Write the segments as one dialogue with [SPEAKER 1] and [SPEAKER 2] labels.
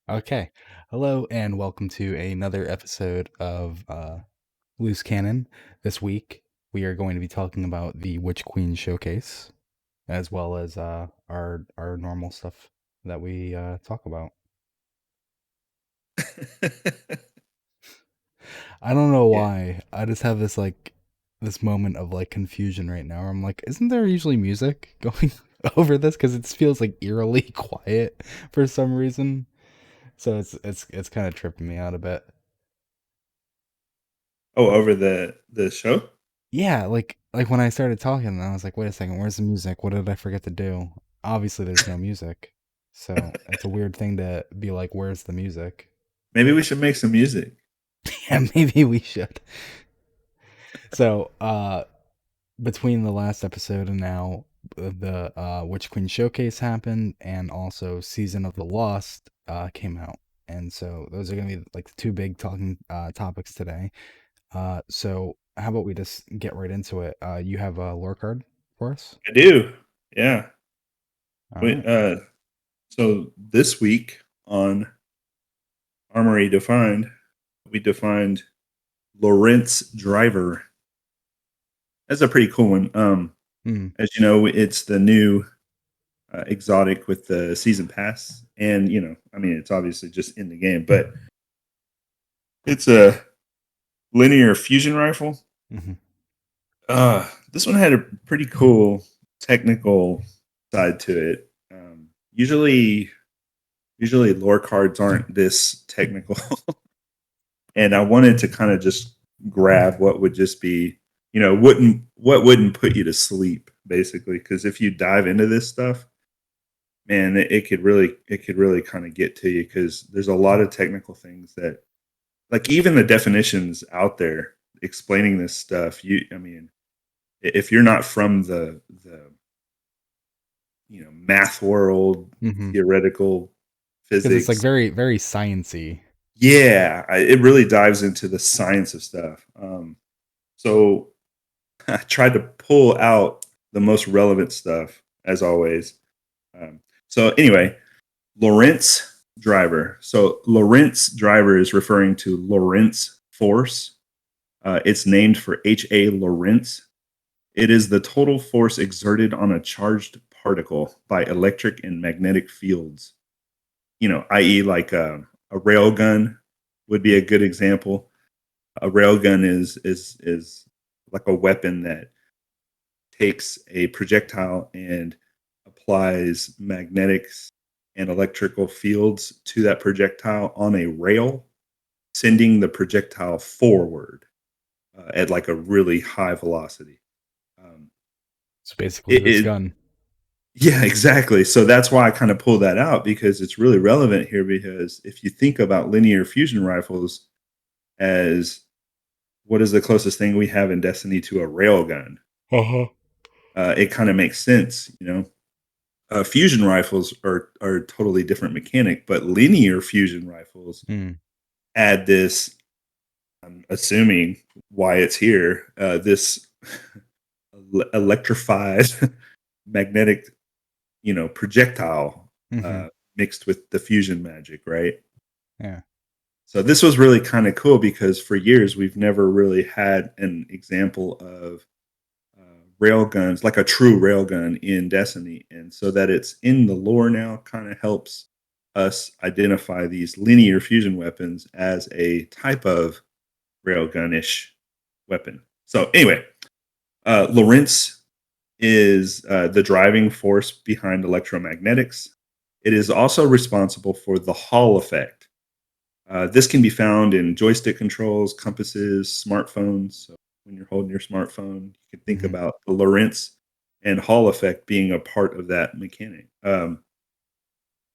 [SPEAKER 1] Okay. Hello and welcome to another episode of Loose Canon. This week we are going to be talking about the Witch Queen showcase as well as our normal stuff that we talk about. I don't know
[SPEAKER 2] Yeah.
[SPEAKER 1] why. I just have this moment of like confusion right now. Where I'm like, isn't there usually music going over this cuz it feels like eerily quiet for some reason. So it's kind of tripping me out a bit.
[SPEAKER 2] Oh, over the show?
[SPEAKER 1] Yeah, like when I started talking, I was like, "Wait a second, where's the music? What did I forget to do?" Obviously, there's no music, so it's a weird thing to be like, "Where's the music?"
[SPEAKER 2] Maybe we should make some music.
[SPEAKER 1] Yeah, maybe we should. So, between the last episode and now, the Witch Queen showcase happened, and also Season of the Lost came out, and so those are gonna be like the two big talking topics today. So how about we just get right into it? You have a lore card for us?
[SPEAKER 2] I do. Yeah.
[SPEAKER 1] All
[SPEAKER 2] Wait,
[SPEAKER 1] right.
[SPEAKER 2] so this week on Armory Defined, we defined Lorentz driver. That's a pretty cool one.
[SPEAKER 1] Mm,
[SPEAKER 2] As you know, it's the new exotic with the season pass, and I mean, it's obviously just in the game, but it's a linear fusion rifle.
[SPEAKER 1] hmm
[SPEAKER 2] This one had a pretty cool technical side to it. Usually lore cards aren't this technical, and I wanted to kind of just grab what would just be, wouldn't put you to sleep basically, because if you dive into this stuff, man, it could really kind of get to you because there's a lot of technical things that, like, even the definitions out there explaining this stuff. I mean, if you're not from the math world,
[SPEAKER 1] hmm
[SPEAKER 2] theoretical
[SPEAKER 1] Because it's like
[SPEAKER 2] physics,
[SPEAKER 1] very sciency.
[SPEAKER 2] yeah, it really dives into the science of stuff. So I tried to pull out the most relevant stuff as always. So anyway, Lorentz driver. So Lorentz driver is referring to Lorentz force. It's named for H.A. Lorentz. It is the total force exerted on a charged particle by electric and magnetic fields. I.e., like a rail gun would be a good example. A rail gun is like a weapon that takes a projectile and applies magnetics and electrical fields to that projectile on a rail, sending the projectile forward at like a really high velocity. Um,
[SPEAKER 1] It's basically
[SPEAKER 2] it,
[SPEAKER 1] this
[SPEAKER 2] it
[SPEAKER 1] gun.
[SPEAKER 2] Yeah, exactly. So that's why I kind of pulled that out because it's really relevant here. Because if you think about linear fusion rifles as what is the closest thing we have in Destiny to a railgun,
[SPEAKER 1] Uh-huh.
[SPEAKER 2] it kind of makes sense. Fusion rifles are totally different mechanic, but linear fusion rifles
[SPEAKER 1] Mm.
[SPEAKER 2] add this. I'm assuming why it's here. This electrified magnetic projectile
[SPEAKER 1] hmm
[SPEAKER 2] mixed with the fusion magic, right?
[SPEAKER 1] Yeah.
[SPEAKER 2] So this was really kind of cool because for years we've never really had an example of rail guns, like a true rail gun in Destiny, and so that it's in the lore now kind of helps us identify these linear fusion weapons as a type of railgun-ish weapon. So anyway, Lorentz is the driving force behind electromagnetics. It is also responsible for the Hall effect. This can be found in joystick controls, compasses, smartphones. So when you're holding your smartphone, you can think
[SPEAKER 1] hmm
[SPEAKER 2] about the Lorentz and Hall effect being a part of that mechanic.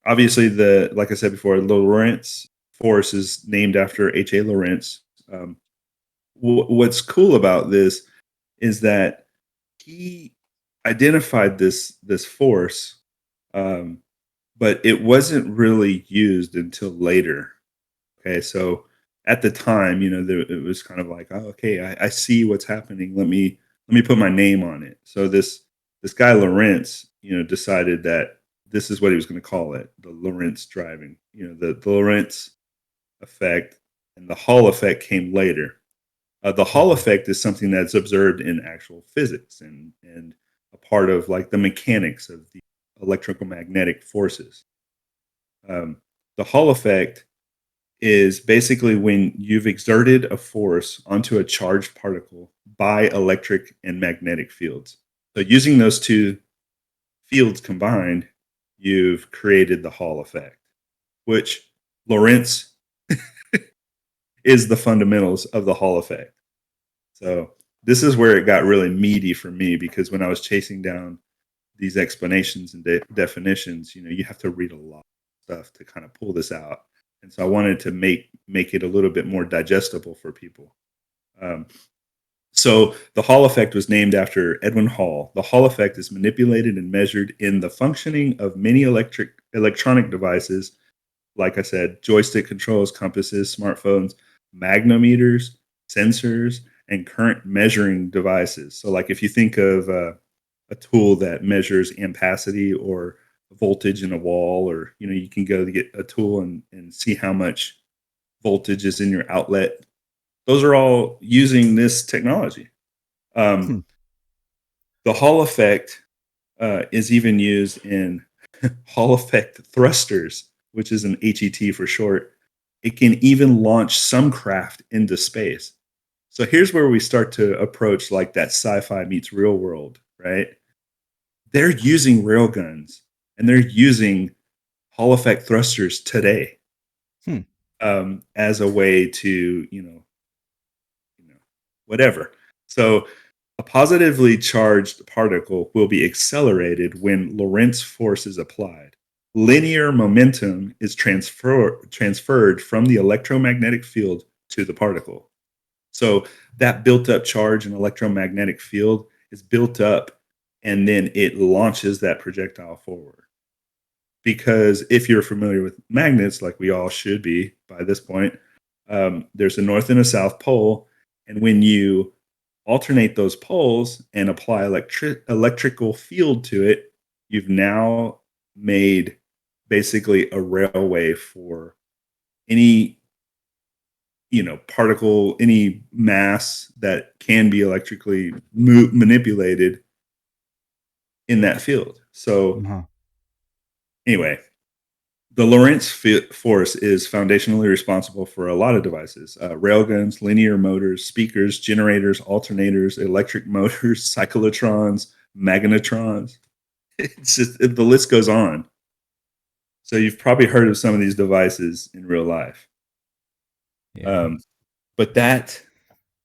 [SPEAKER 2] Obviously, like I said before, the Lorentz force is named after H.A. Lorentz. Um, what's cool about this is that he identified this force, um, but it wasn't really used until later. Okay, so at the time, it was kind of like, oh, okay, I see what's happening. Let me put my name on it. So this guy Lorentz, decided that. this is what he was going to call it, the Lorentz driving. The Lorentz effect and the Hall effect came later. The Hall
[SPEAKER 1] Mhm.
[SPEAKER 2] effect is something that's observed in actual physics and a part of like the mechanics of the electromagnetic forces. Um, the Hall effect is basically when you've exerted a force onto a charged particle by electric and magnetic fields. So using those two fields combined, you've created the Hall effect, which Lorentz is the fundamentals of the Hall effect. So this is where it got really meaty for me because when I was chasing down these explanations and definitions, you have to read a lot of stuff to kind of pull this out. And so I wanted to make it a little bit more digestible for people. Um, so the Hall effect was named after Edwin Hall. The Hall effect is manipulated and measured in the functioning of many electronic devices. Like I said, joystick controls, compasses, smartphones, magnometers, sensors, and current measuring devices. So, like if you think of a tool that measures ampacity or voltage in a wall, or you can go to get a tool and see how much voltage is in your outlet. Those are all using this technology. Um,
[SPEAKER 1] Hmm.
[SPEAKER 2] the Hall effect is even used in Hall effect thrusters, which is an HET for short. It can even launch some craft into space. So here's where we start to approach like that sci-fi meets real world, right? They're using railguns and they're using Hall effect thrusters today
[SPEAKER 1] Hmm.
[SPEAKER 2] as a way to, you know, whatever. So a positively charged particle will be accelerated when Lorentz force is applied. Linear momentum is transferred from the electromagnetic field to the particle. So that built up charge in electromagnetic field is built up and then it launches that projectile forward. Because if you're familiar with magnets, like we all should be by this point, there's a north and a south pole. And when you alternate those poles and apply electrical field to it, you've now made basically a railway for any particle, any mass that can be electrically manipulated in that field. So
[SPEAKER 1] Uh-huh.
[SPEAKER 2] anyway, the Lorentz force is foundationally responsible for a lot of devices: railguns, linear motors, speakers, generators, alternators, electric motors, cyclotrons, magnetrons. It's just the list goes on. So you've probably heard of some of these devices in real life.
[SPEAKER 1] Yeah.
[SPEAKER 2] Um, but that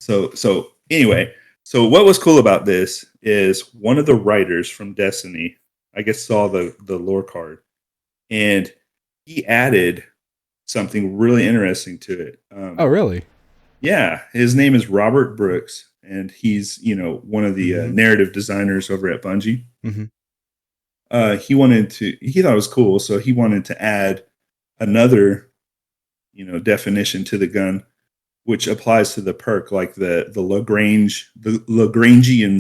[SPEAKER 2] so anyway, so what was cool about this is one of the writers from Destiny, I guess, saw the lore card and he added something really interesting to it.
[SPEAKER 1] Oh, really?
[SPEAKER 2] Yeah, his name is Robert Brooks, and he's one of the
[SPEAKER 1] Mhm.
[SPEAKER 2] narrative designers over at Bungie.
[SPEAKER 1] Mhm.
[SPEAKER 2] He thought it was cool, so he wanted to add another definition to the gun, which applies to the perk, like the Lagrangian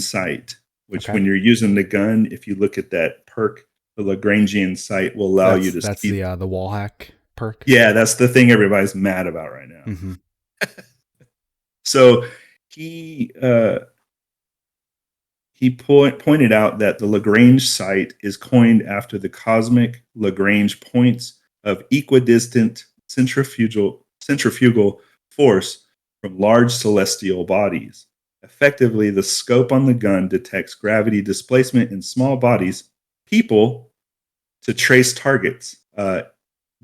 [SPEAKER 2] sight, which
[SPEAKER 1] Okay.
[SPEAKER 2] when you're using the gun, if you look at that perk, the Lagrangian sight will allow you
[SPEAKER 1] That's
[SPEAKER 2] to
[SPEAKER 1] that's
[SPEAKER 2] see.
[SPEAKER 1] the wall hack perk.
[SPEAKER 2] Yeah, that's the thing everybody's mad about right now.
[SPEAKER 1] Mhm.
[SPEAKER 2] So he pointed out that the Lagrange sight is coined after the cosmic Lagrange points of equidistant centrifugal force from large celestial bodies. Effectively, the scope on the gun detects gravity displacement in small bodies, people, to trace targets.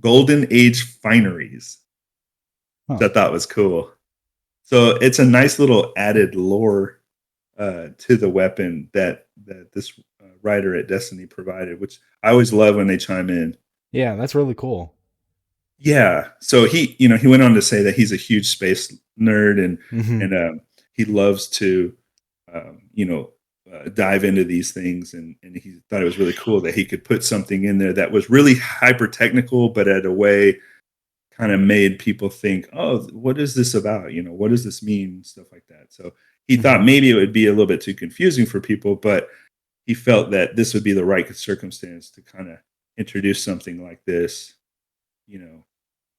[SPEAKER 2] Golden Age fineries,
[SPEAKER 1] Huh.
[SPEAKER 2] which I thought was cool. So it's a nice little added lore to the weapon that this writer at Destiny provided, which I always love when they chime in.
[SPEAKER 1] Yeah, that's really cool.
[SPEAKER 2] Yeah. So he went on to say that he's a huge space nerd and
[SPEAKER 1] Mhm.
[SPEAKER 2] and he loves to dive into these things and he thought it was really cool that he could put something in there that was really hyper technical, but at a way kind of made people think, oh, what is this about? What does this mean? Stuff like that. So he thought
[SPEAKER 1] Mhm.
[SPEAKER 2] maybe it would be a little bit too confusing for people, but he felt that this would be the right circumstance to kind of introduce something like this, you know,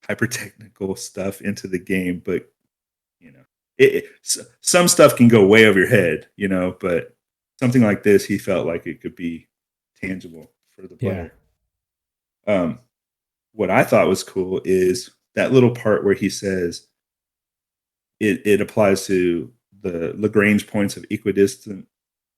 [SPEAKER 2] hyper technical stuff into the game, but you know, some stuff can go way over your head, you know, but something like this, he felt like it could be tangible for the
[SPEAKER 1] Yeah.
[SPEAKER 2] player. Um, what I thought was cool is that little part where he says it applies to the Lagrange points of equidistant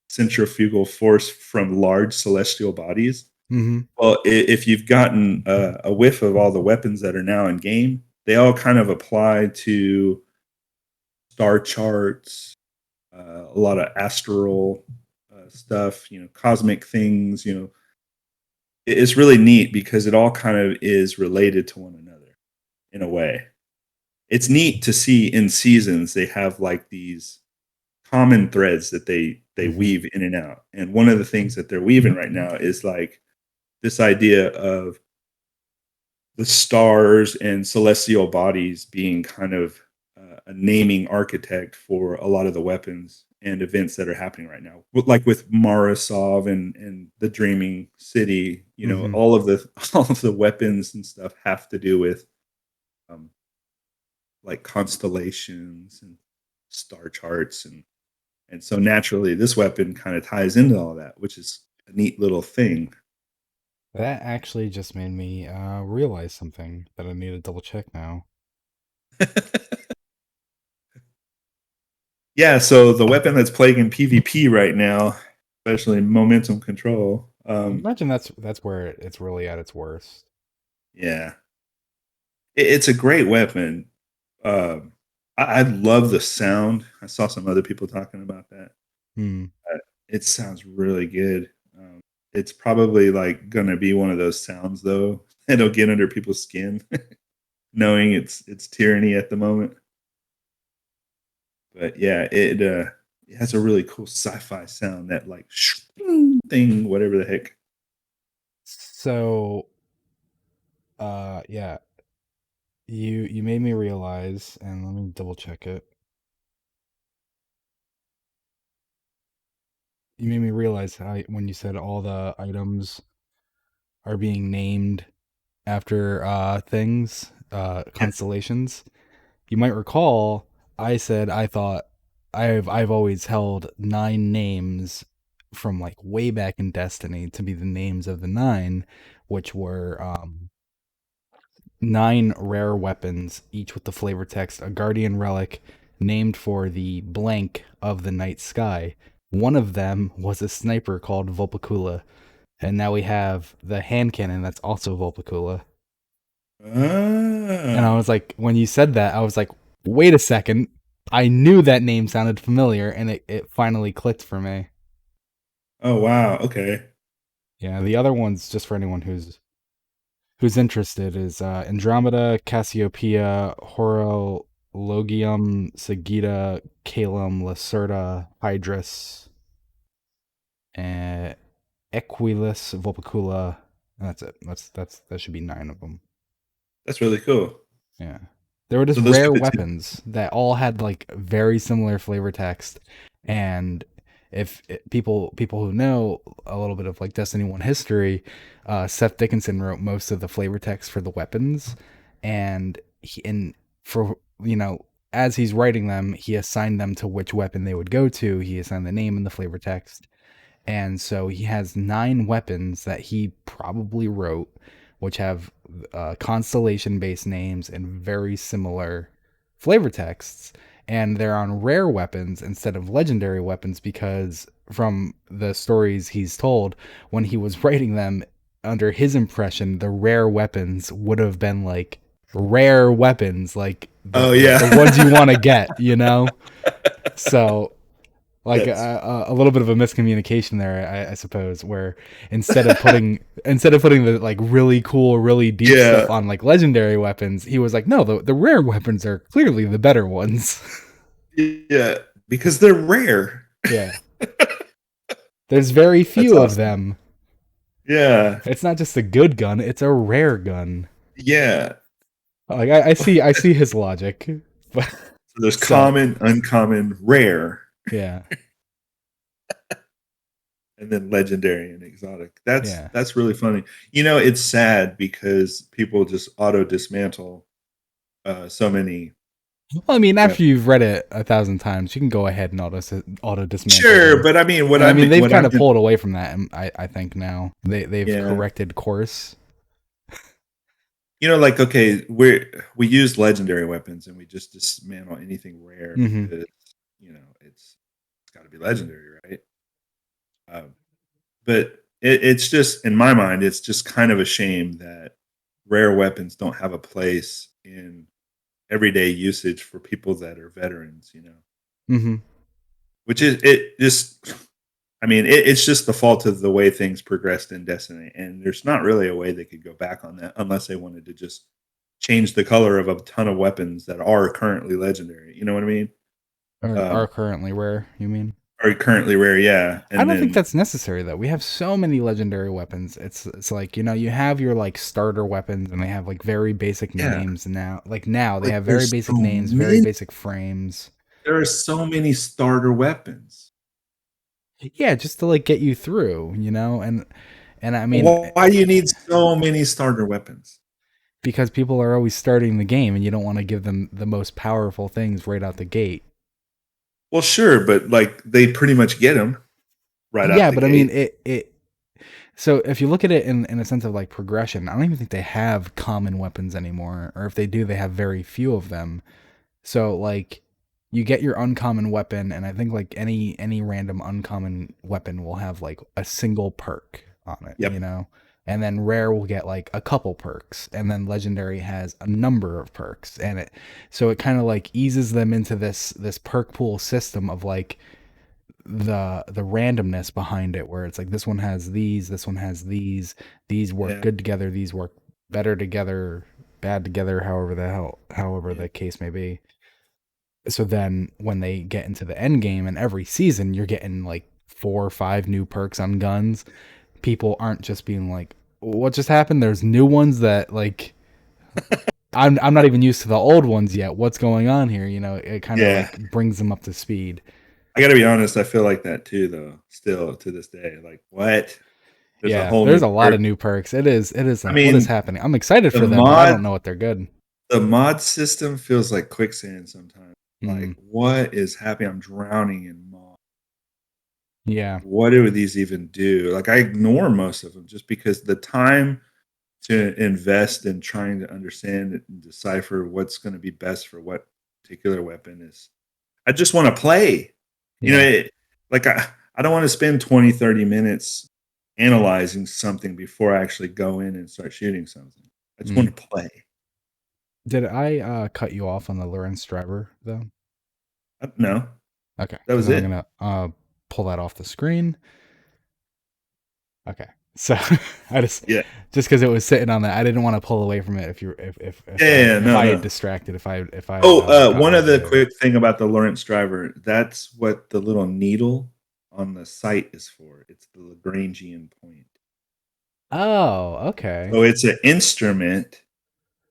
[SPEAKER 2] centrifugal force from large celestial bodies.
[SPEAKER 1] Mm-hmm.
[SPEAKER 2] Well, if you've gotten a whiff of all the weapons that are now in game, they all kind of apply to star charts, a lot of astral stuff, you know, cosmic things. You know, it's really neat because it all kind of is related to one another in a way. It's neat to see in seasons they have like these common threads that they
[SPEAKER 1] Mm-hmm.
[SPEAKER 2] weave in and out. And one of the things that they're weaving right now is like this idea of the stars and celestial bodies being kind of a naming architect for a lot of the weapons and events that are happening right now. Like with Marasov and the Dreaming City, you know,
[SPEAKER 1] Mm-hmm.
[SPEAKER 2] all of the all of the weapons and stuff have to do with um, like constellations and star charts and so naturally this weapon kind of ties into all that, which is a neat little thing.
[SPEAKER 1] That actually just made me realize something that I need to double check now.
[SPEAKER 2] Yeah, so the weapon that's plaguing PvP right now, especially momentum control.
[SPEAKER 1] I imagine that's where it's really at its worst.
[SPEAKER 2] Yeah, it's a great weapon. Um, I love the sound. I saw some other people talking about that.
[SPEAKER 1] Hmm.
[SPEAKER 2] It sounds really good. It's probably like gonna be one of those sounds though. It'll get under people's skin, knowing it's tyranny at the moment. But yeah, it has a really cool sci-fi sound. That like thing, whatever the heck.
[SPEAKER 1] So, yeah, you made me realize, and let me double check it. You made me realize how when you said all the items are being named after things,
[SPEAKER 2] Yeah.
[SPEAKER 1] constellations. You might recall I said I thought I've always held 9 names from like way back in Destiny to be the names of the 9, which were 9 rare weapons, each with the flavor text a guardian relic named for the blank of the night sky. One of them was a sniper called Vulpicula, and now we have the hand cannon that's also Vulpicula. And I
[SPEAKER 2] Ah.
[SPEAKER 1] was like, when you said that, I was like, wait a second. I knew that name sounded familiar, and it finally clicked for me.
[SPEAKER 2] Oh wow. Okay.
[SPEAKER 1] Yeah, the other ones, just for anyone who's interested, is Andromeda, Cassiopeia, Horologium, Sagitta, Calum, Lacerta, Hydrus, and Equilus, Vulpicula. And that's it. That should be 9 of them.
[SPEAKER 2] That's really cool.
[SPEAKER 1] Yeah. There were
[SPEAKER 2] So
[SPEAKER 1] just
[SPEAKER 2] those
[SPEAKER 1] rare
[SPEAKER 2] get the two.
[SPEAKER 1] weapons that all had like very similar flavor text. And if people who know a little bit of like Destiny 1 history, Seth Dickinson wrote most of the flavor text for the weapons, and for as he's writing them, he assigned them to which weapon they would go to. He assigned the name and the flavor text, and so he has 9 weapons that he probably wrote, which have constellation based names and very similar flavor texts. And they're on rare weapons instead of legendary weapons because, from the stories he's told, when he was writing them, under his impression, the rare weapons would have been like rare weapons, like
[SPEAKER 2] Oh
[SPEAKER 1] the ones you want to get, you know? So like
[SPEAKER 2] That's
[SPEAKER 1] a little bit of a miscommunication there, I suppose, where instead of putting the like really cool, really deep stuff
[SPEAKER 2] yeah,
[SPEAKER 1] on like legendary weapons, he was like, no, the rare weapons are clearly the better ones.
[SPEAKER 2] yeah, because they're rare.
[SPEAKER 1] Yeah, there's very
[SPEAKER 2] That's
[SPEAKER 1] few of
[SPEAKER 2] awesome.
[SPEAKER 1] them.
[SPEAKER 2] Yeah,
[SPEAKER 1] It's not just a good gun; it's a rare gun.
[SPEAKER 2] yeah.
[SPEAKER 1] Like I see his logic, but
[SPEAKER 2] So there's
[SPEAKER 1] so
[SPEAKER 2] common, uncommon, rare.
[SPEAKER 1] yeah.
[SPEAKER 2] and then legendary and exotic.
[SPEAKER 1] Yeah.
[SPEAKER 2] That's really funny. It's sad because people just auto dismantle so many
[SPEAKER 1] Well, I mean, after
[SPEAKER 2] weapons.
[SPEAKER 1] you've read it 1,000 times, you can go ahead and auto dismantle
[SPEAKER 2] Sure,
[SPEAKER 1] them.
[SPEAKER 2] but I mean,
[SPEAKER 1] And I mean, they've
[SPEAKER 2] what
[SPEAKER 1] kind
[SPEAKER 2] I'm
[SPEAKER 1] of pulled away from that. I think now they've
[SPEAKER 2] yeah,
[SPEAKER 1] corrected course.
[SPEAKER 2] like okay, we use legendary weapons and we just dismantle anything rare
[SPEAKER 1] Hmm.
[SPEAKER 2] because it's got to be legendary, right? Um, but it's just in my mind, it's just kind of a shame that rare weapons don't have a place in everyday usage for people that are veterans.
[SPEAKER 1] Hmm.
[SPEAKER 2] Which is it just. I mean, it's just the fault of the way things progressed in Destiny, and there's not really a way they could go back on that unless they wanted to just change the color of a ton of weapons that are currently legendary. You know what I mean?
[SPEAKER 1] Or are currently rare, you mean?
[SPEAKER 2] Are currently rare, yeah.
[SPEAKER 1] I
[SPEAKER 2] And
[SPEAKER 1] don't think
[SPEAKER 2] then
[SPEAKER 1] that's necessary though. We have so many legendary weapons. It's like, you have your like starter weapons and they have like very basic
[SPEAKER 2] yeah,
[SPEAKER 1] names now. Like now they
[SPEAKER 2] but
[SPEAKER 1] have very basic names, very basic frames.
[SPEAKER 2] there are so many starter weapons.
[SPEAKER 1] Yeah, just to like get you through, and I mean,
[SPEAKER 2] Why do you need so many starter weapons?
[SPEAKER 1] because people are always starting the game and you don't want to give them the most powerful things right out the gate.
[SPEAKER 2] Well, sure, but like they pretty much get them right out
[SPEAKER 1] Yeah,
[SPEAKER 2] the
[SPEAKER 1] but I mean
[SPEAKER 2] gate.
[SPEAKER 1] it so if you look at it in a sense of like progression, I don't even think they have common weapons anymore, or if they do, they have very few of them. So like you get your uncommon weapon, and I think like any random uncommon weapon will have like a single perk on it,
[SPEAKER 2] Yep.
[SPEAKER 1] And then rare will get like a couple perks, and then legendary has a number of perks, and it kind of like eases them into this perk pool system of like the randomness behind it, where it's like this one has these, this one has these work
[SPEAKER 2] Yeah.
[SPEAKER 1] good together, these work better together, bad together, however
[SPEAKER 2] Yeah.
[SPEAKER 1] the case may be. So then when they get into the end game, and every season you're getting like 4 or 5 new perks on guns, people aren't just being like, what just happened? There's new ones that like I'm not even used to the old ones yet. What's going on here? It kind of
[SPEAKER 2] Yeah.
[SPEAKER 1] like brings them up to speed.
[SPEAKER 2] I got to be honest. I feel like that too, though. Still to this day, like what? There's a
[SPEAKER 1] Yeah,
[SPEAKER 2] whole
[SPEAKER 1] there's
[SPEAKER 2] new
[SPEAKER 1] a lot
[SPEAKER 2] perk.
[SPEAKER 1] of new perks. It is
[SPEAKER 2] I
[SPEAKER 1] like, what is
[SPEAKER 2] mean,
[SPEAKER 1] happening? I'm excited
[SPEAKER 2] the
[SPEAKER 1] for them, but I
[SPEAKER 2] mod,
[SPEAKER 1] don't know what they're good.
[SPEAKER 2] the mod system feels like quicksand sometimes.
[SPEAKER 1] Mm,
[SPEAKER 2] Like, what is happening? I'm drowning in mod.
[SPEAKER 1] yeah.
[SPEAKER 2] What do these even do? Like, I ignore most of them just because the time to invest in trying to understand and decipher what's going to be best for what particular weapon is. I just want to play. You know,
[SPEAKER 1] Yeah.
[SPEAKER 2] like I don't want to spend 20, 30 minutes analyzing something before I actually go in and start shooting something. I just
[SPEAKER 1] Mm.
[SPEAKER 2] want to play.
[SPEAKER 1] Did I cut you off on the Lorentz driver though?
[SPEAKER 2] No,
[SPEAKER 1] Okay,
[SPEAKER 2] that
[SPEAKER 1] because
[SPEAKER 2] was
[SPEAKER 1] I'm
[SPEAKER 2] it.
[SPEAKER 1] gonna pull that off the screen. Okay, so I
[SPEAKER 2] Yeah.
[SPEAKER 1] just because it was sitting on that, I didn't want to pull away from it.
[SPEAKER 2] Yeah,
[SPEAKER 1] If
[SPEAKER 2] no,
[SPEAKER 1] I had
[SPEAKER 2] no.
[SPEAKER 1] distracted, if I had
[SPEAKER 2] Oh,
[SPEAKER 1] gotten
[SPEAKER 2] one
[SPEAKER 1] into
[SPEAKER 2] other
[SPEAKER 1] there.
[SPEAKER 2] quick thing about the Lorentz driver. That's what the little needle on the sight is for. It's the Lagrangian point.
[SPEAKER 1] Oh, okay.
[SPEAKER 2] So it's an instrument.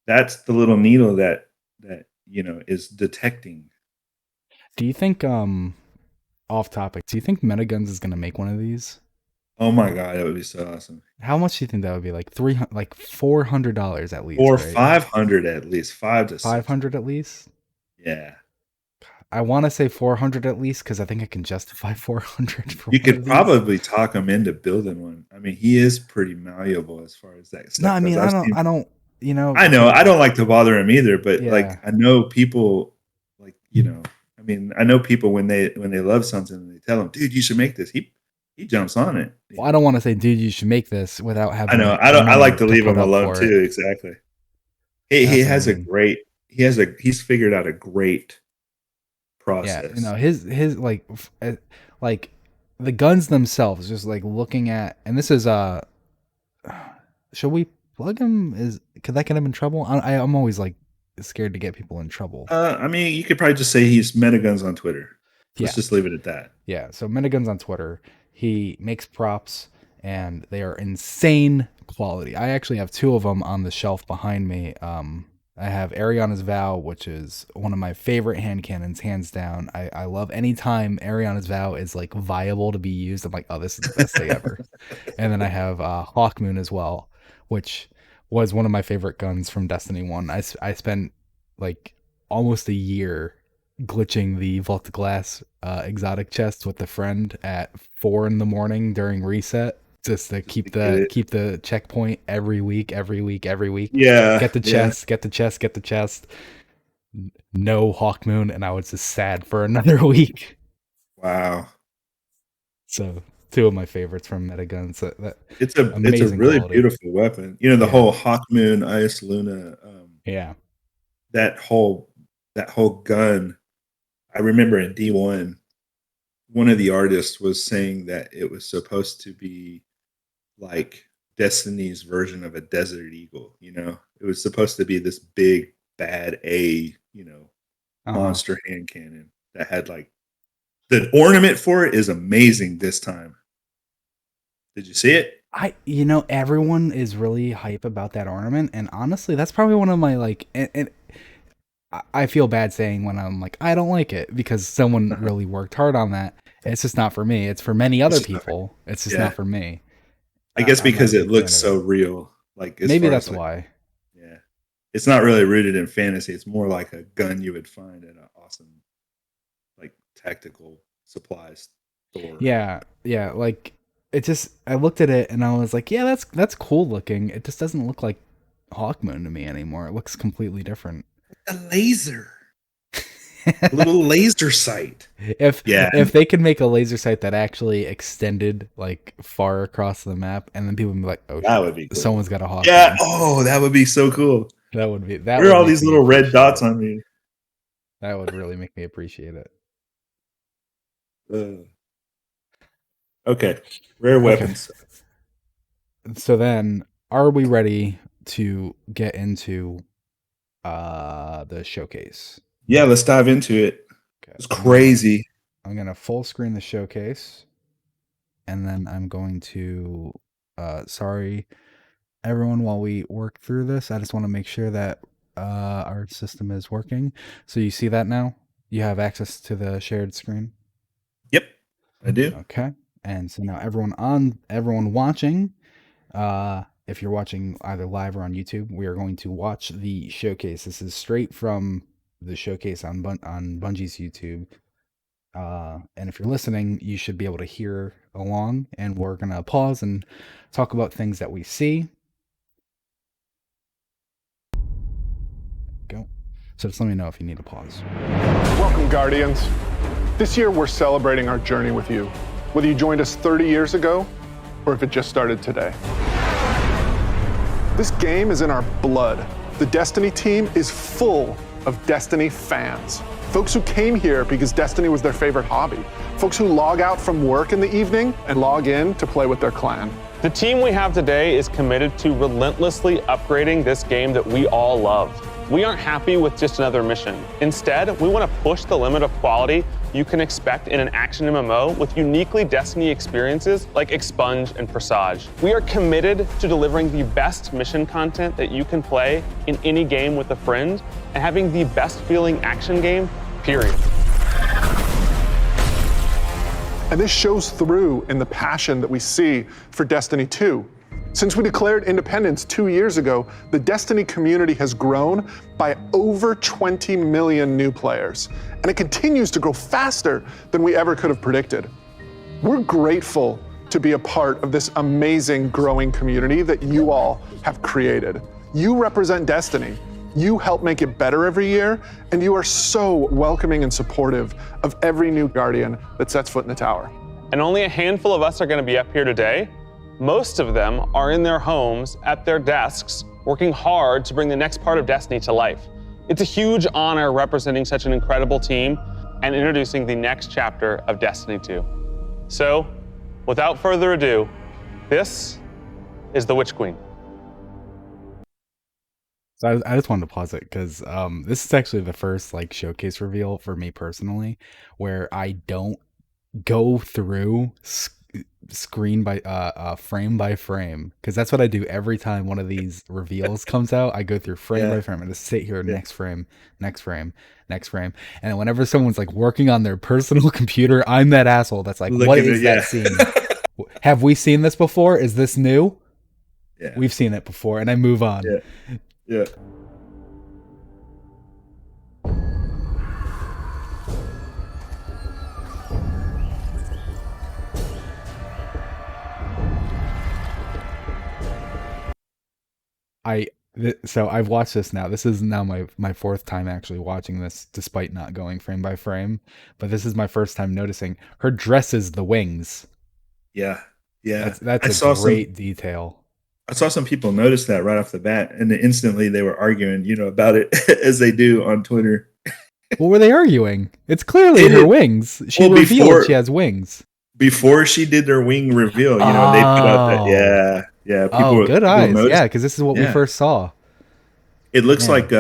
[SPEAKER 2] That's the little needle that is detecting.
[SPEAKER 1] Do you think off topic? Do you think Metagons is gonna make one of these?
[SPEAKER 2] Oh my god, that would be so awesome.
[SPEAKER 1] How much do you think that would be? Like 300, like $400 at least,
[SPEAKER 2] Or
[SPEAKER 1] right?
[SPEAKER 2] 500 at least, 5 to 6.
[SPEAKER 1] 500 at least.
[SPEAKER 2] Yeah.
[SPEAKER 1] I want to say 400 at least because I think I can justify 400 for
[SPEAKER 2] You
[SPEAKER 1] one of
[SPEAKER 2] could
[SPEAKER 1] these.
[SPEAKER 2] probably talk him into building one. I mean, he is pretty malleable as far as that
[SPEAKER 1] No,
[SPEAKER 2] stuff
[SPEAKER 1] I
[SPEAKER 2] goes.
[SPEAKER 1] mean
[SPEAKER 2] I've seen
[SPEAKER 1] I don't.
[SPEAKER 2] I know,
[SPEAKER 1] So
[SPEAKER 2] I don't like to bother him either, but,
[SPEAKER 1] yeah.
[SPEAKER 2] like, I know people, like, I mean, I know people when they love something and they tell him, "Dude, you should make this." He jumps on it.
[SPEAKER 1] Well, I don't want to say, dude, you should make this without
[SPEAKER 2] I know.
[SPEAKER 1] having
[SPEAKER 2] I
[SPEAKER 1] the
[SPEAKER 2] don't I like
[SPEAKER 1] money
[SPEAKER 2] to
[SPEAKER 1] to
[SPEAKER 2] leave
[SPEAKER 1] put
[SPEAKER 2] him
[SPEAKER 1] up
[SPEAKER 2] alone
[SPEAKER 1] for it.
[SPEAKER 2] too, exactly. He
[SPEAKER 1] That's what I
[SPEAKER 2] has a
[SPEAKER 1] mean.
[SPEAKER 2] great he's figured out a great
[SPEAKER 1] Yeah,
[SPEAKER 2] process.
[SPEAKER 1] his like the guns themselves. Just like looking at, and this is should we plug him? Could that get him in trouble? I'm always like scared to get people in trouble.
[SPEAKER 2] I mean, you could probably just say he's Metagons on Twitter. Let's
[SPEAKER 1] Yeah,
[SPEAKER 2] just leave it at that.
[SPEAKER 1] yeah. So Minigun's on Twitter. He makes props, and they are insane quality. I actually have 2 of them on the shelf behind me. I have Ariana's Vow, which is one of my favorite hand cannons, hands down. I love any time Ariana's Vow is like viable to be used. I'm like, oh, this is the best day ever. And then I have Hawkmoon as well, which was one of my favorite guns from Destiny 1. I spent like almost a year glitching the Vault of Glass exotic chest with a friend at 4 in the morning during reset, just to
[SPEAKER 2] Just to get it.
[SPEAKER 1] keep the checkpoint every week, every week, every week.
[SPEAKER 2] Yeah,
[SPEAKER 1] Get the
[SPEAKER 2] yeah.
[SPEAKER 1] chest, get the chest, get the chest. No Hawkmoon, and I was just sad for another week.
[SPEAKER 2] Wow.
[SPEAKER 1] So two of my favorites from Metaguns. That
[SPEAKER 2] It's a
[SPEAKER 1] amazing
[SPEAKER 2] really
[SPEAKER 1] quality.
[SPEAKER 2] beautiful weapon. You know, the
[SPEAKER 1] Yeah,
[SPEAKER 2] whole Hawkmoon, Ice Luna,
[SPEAKER 1] yeah.
[SPEAKER 2] that whole that whole gun. I remember in D1, one of the artists was saying that it was supposed to be like Destiny's version of a Desert Eagle. You know, it was supposed to be this big bad
[SPEAKER 1] Uh huh.
[SPEAKER 2] monster hand cannon that had like the ornament for it is amazing this time. Did you see it?
[SPEAKER 1] Everyone is really hype about that ornament, and honestly, that's probably one of my like. And I feel bad saying when I'm like I don't like it because someone
[SPEAKER 2] Uh-huh.
[SPEAKER 1] really worked hard on that. It's just not for me. It's for many
[SPEAKER 2] It's
[SPEAKER 1] other
[SPEAKER 2] just not.
[SPEAKER 1] people. It's just
[SPEAKER 2] Yeah,
[SPEAKER 1] not for me.
[SPEAKER 2] I guess
[SPEAKER 1] I'm not a
[SPEAKER 2] because it
[SPEAKER 1] big fan
[SPEAKER 2] looks
[SPEAKER 1] of it.
[SPEAKER 2] so real. Like as
[SPEAKER 1] Maybe
[SPEAKER 2] far as
[SPEAKER 1] that's
[SPEAKER 2] like,
[SPEAKER 1] why.
[SPEAKER 2] yeah, it's not really rooted in fantasy. It's more like a gun you would find at an awesome like tactical supplies store.
[SPEAKER 1] Yeah, yeah. Like it just. I looked at it and I was like, yeah, that's cool looking. It just doesn't look like Hawkmoon to me anymore. It looks completely different.
[SPEAKER 2] A laser, a little laser sight.
[SPEAKER 1] if
[SPEAKER 2] Yeah,
[SPEAKER 1] if they could make a laser sight that actually extended like far across the map, and then people would be like, "Oh
[SPEAKER 2] that
[SPEAKER 1] shit,
[SPEAKER 2] would be cool.
[SPEAKER 1] someone's got a Hawk
[SPEAKER 2] Yeah.
[SPEAKER 1] moon."
[SPEAKER 2] Oh, that would be so cool.
[SPEAKER 1] That
[SPEAKER 2] Where are
[SPEAKER 1] would
[SPEAKER 2] all
[SPEAKER 1] make
[SPEAKER 2] these
[SPEAKER 1] me
[SPEAKER 2] little red
[SPEAKER 1] appreciate
[SPEAKER 2] dots
[SPEAKER 1] it.
[SPEAKER 2] on me?
[SPEAKER 1] That would really make me appreciate it.
[SPEAKER 2] Uh, okay, rare
[SPEAKER 1] Okay,
[SPEAKER 2] weapons.
[SPEAKER 1] so then are we ready to get into the showcase?
[SPEAKER 2] Yeah, let's dive into it.
[SPEAKER 1] Okay,
[SPEAKER 2] It's crazy.
[SPEAKER 1] I'm gonna full screen the showcase, and then I'm going to sorry everyone, while we work through this, I just want to make sure that our system is working. So you see that now? You have access to the shared screen.
[SPEAKER 2] Yep, I do.
[SPEAKER 1] Okay. And so now everyone watching, if you're watching either live or on YouTube, we are going to watch the showcase. This is straight from the showcase on Bungie's YouTube. And if you're listening, you should be able to hear along, and we're gonna pause and talk about things that we see. Go. So just let me know if you need a pause.
[SPEAKER 3] Welcome, Guardians. This year, we're celebrating our journey with you, whether you joined us 30 years ago or if it just started today. This game is in our blood. The Destiny team is full of Destiny fans. Folks who came here because Destiny was their favorite hobby. Folks who log out from work in the evening and log in to play with their clan.
[SPEAKER 4] The team we have today is committed to relentlessly upgrading this game that we all love. We aren't happy with just another mission. Instead, we want to push the limit of quality you can expect in an action MMO with uniquely Destiny experiences like Expunge and Presage. We are committed to delivering the best mission content that you can play in any game with a friend and having the best feeling action game, period.
[SPEAKER 3] And this shows through in the passion that we see for Destiny 2. Since we declared independence 2 years ago, the Destiny community has grown by over 20 million new players, and it continues to grow faster than we ever could have predicted. We're grateful to be a part of this amazing growing community that you all have created. You represent Destiny. You help make it better every year, and you are so welcoming and supportive of every new Guardian that sets foot in the tower.
[SPEAKER 4] And only a handful of us are going to be up here today. Most of them are in their homes, at their desks, working hard to bring the next part of Destiny to life. It's a huge honor representing such an incredible team and introducing the next chapter of Destiny 2. So, without further ado, this is the Witch Queen.
[SPEAKER 1] So I just wanted to pause it because this is actually the first like showcase reveal for me personally, where I don't go through screen by frame by frame, because that's what I do every time one of these reveals comes out. I go through frame by frame and just sit here, next frame, next frame, next frame, and whenever someone's like working on their personal computer, I'm that asshole that's like, what is that scene? Have we seen this before? Is this new?
[SPEAKER 2] Yeah,
[SPEAKER 1] we've seen it before, and I move on.
[SPEAKER 2] Yeah.
[SPEAKER 1] So I've watched this now. This is now my fourth time actually watching this, despite not going frame by frame. But this is my first time noticing her dresses the wings.
[SPEAKER 2] Yeah.
[SPEAKER 1] That's a great detail.
[SPEAKER 2] I saw some people notice that right off the bat, and then instantly they were arguing, about it as they do on Twitter.
[SPEAKER 1] What were they arguing? It's clearly her wings. She revealed she has wings.
[SPEAKER 2] Before she did their wing reveal, they put out that, yeah.
[SPEAKER 1] People, good eyes, yeah, because this is what we first saw.
[SPEAKER 2] It looks like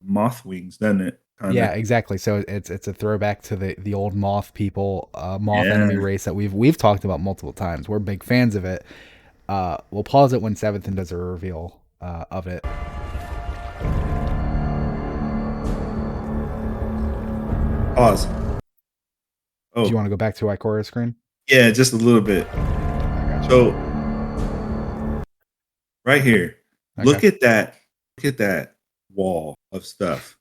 [SPEAKER 2] moth wings, doesn't it? Kinda.
[SPEAKER 1] Yeah, exactly. So it's a throwback to the old moth people, moth enemy race that we've talked about multiple times. We're big fans of it. We'll pause it when Seventh does a reveal of it.
[SPEAKER 2] Pause.
[SPEAKER 1] Oh, do you want to go back to Ikora's screen?
[SPEAKER 2] Yeah, just a little bit. So, right here, look at that wall of stuff.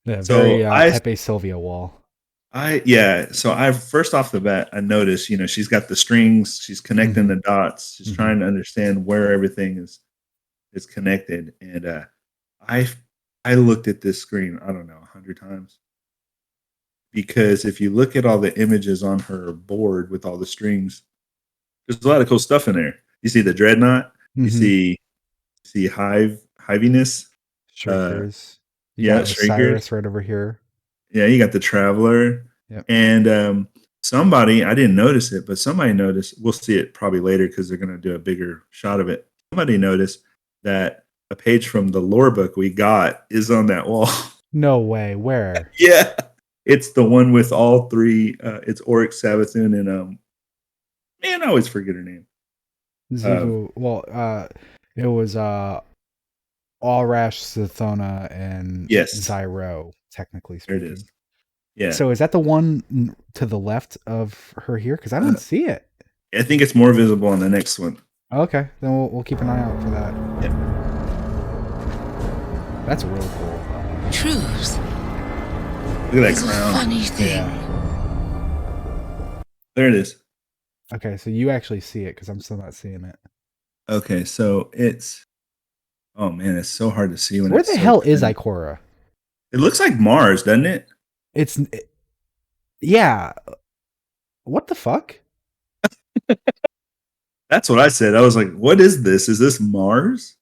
[SPEAKER 1] Yeah, very Pepe Sylvia wall.
[SPEAKER 2] So I first off the bat, I noticed, she's got the strings, she's connecting the dots, she's trying to understand where everything is connected. And I looked at this screen, I don't know, 100 times. Because if you look at all the images on her board with all the strings, there's a lot of cool stuff in there. You see the dreadnought, you see hiviness.
[SPEAKER 1] Shrinkers.
[SPEAKER 2] Shrinkers.
[SPEAKER 1] Osiris right over here.
[SPEAKER 2] Yeah, you got the Traveler.
[SPEAKER 1] Yep.
[SPEAKER 2] And somebody, I didn't notice it, but somebody noticed, we'll see it probably later because they're going to do a bigger shot of it. Somebody noticed that a page from the lore book we got is on that wall.
[SPEAKER 1] No way. Where?
[SPEAKER 2] Yeah. It's the one with all three. It's Oryx, Savathun, and I always forget her name.
[SPEAKER 1] It was Alrash, Sithona, and Zyro, technically speaking.
[SPEAKER 2] There it is. Yeah.
[SPEAKER 1] So is that the one to the left of her here? Because I don't see it.
[SPEAKER 2] I think it's more visible on the next one.
[SPEAKER 1] Okay, then we'll keep an eye out for that.
[SPEAKER 2] Yeah.
[SPEAKER 1] That's really cool.
[SPEAKER 5] Truth.
[SPEAKER 2] Look at that crown.
[SPEAKER 5] A funny thing.
[SPEAKER 1] Yeah.
[SPEAKER 2] There it is.
[SPEAKER 1] Okay, so you actually see it because I'm still not seeing it.
[SPEAKER 2] Okay, so it's. Oh man, it's so hard to see when.
[SPEAKER 1] Where the hell is Ikora?
[SPEAKER 2] It looks like Mars, doesn't it?
[SPEAKER 1] Yeah. What the fuck?
[SPEAKER 2] That's what I said. I was like, "What is this? Is this Mars?"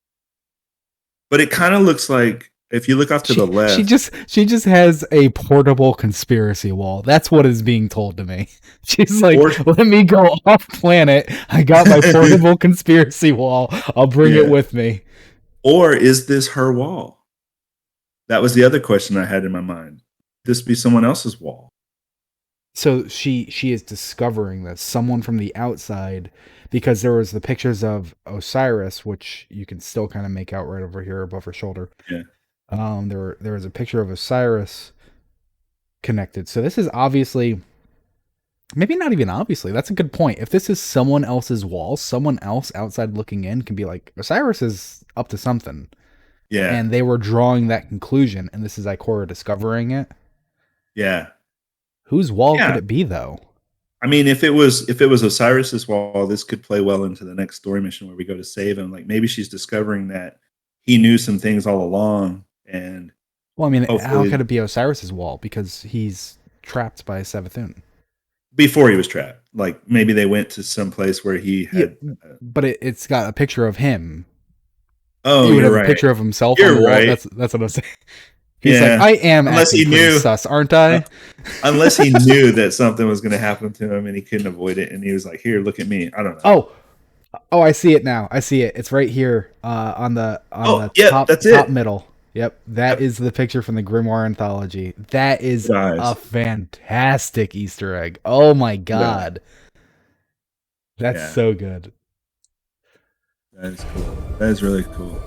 [SPEAKER 2] But it kind of looks like. If you look off to the left,
[SPEAKER 1] she just has a portable conspiracy wall. That's what is being told to me. She's like, let me go off planet. I got my portable conspiracy wall. I'll bring it with me.
[SPEAKER 2] Or is this her wall? That was the other question I had in my mind. Could this be someone else's wall?
[SPEAKER 1] So she is discovering this, someone from the outside, because there was the pictures of Osiris, which you can still kind of make out right over here above her shoulder.
[SPEAKER 2] Yeah.
[SPEAKER 1] There was a picture of Osiris connected. So this is obviously, maybe not even obviously, that's a good point. If this is someone else's wall, someone else outside looking in can be like, Osiris is up to something.
[SPEAKER 2] Yeah.
[SPEAKER 1] And they were drawing that conclusion, and this is Ikora discovering it.
[SPEAKER 2] Yeah.
[SPEAKER 1] Whose wall could it be, though?
[SPEAKER 2] I mean, if it was Osiris's wall, this could play well into the next story mission where we go to save him. Like maybe she's discovering that he knew some things all along. And
[SPEAKER 1] well, I mean, how could it be Osiris's wall? Because he's trapped by Savathun.
[SPEAKER 2] Before he was trapped. Like, maybe they went to some place where he had...
[SPEAKER 1] but it's got a picture of him.
[SPEAKER 2] Oh,
[SPEAKER 1] he would have a picture of himself on the wall. That's what I'm saying. He's like, I am actually pretty sus, aren't I?
[SPEAKER 2] Unless he knew that something was going to happen to him and he couldn't avoid it. And he was like, here, look at me. I don't know.
[SPEAKER 1] Oh, I see it now. I see it. It's right here on the top
[SPEAKER 2] middle.
[SPEAKER 1] Yep, that is the picture from the Grimoire anthology. That is
[SPEAKER 2] Good eyes.
[SPEAKER 1] a fantastic Easter egg. Oh my
[SPEAKER 2] Good eye.
[SPEAKER 1] god. That's
[SPEAKER 2] Yeah.
[SPEAKER 1] so good.
[SPEAKER 2] That is cool. That is really cool.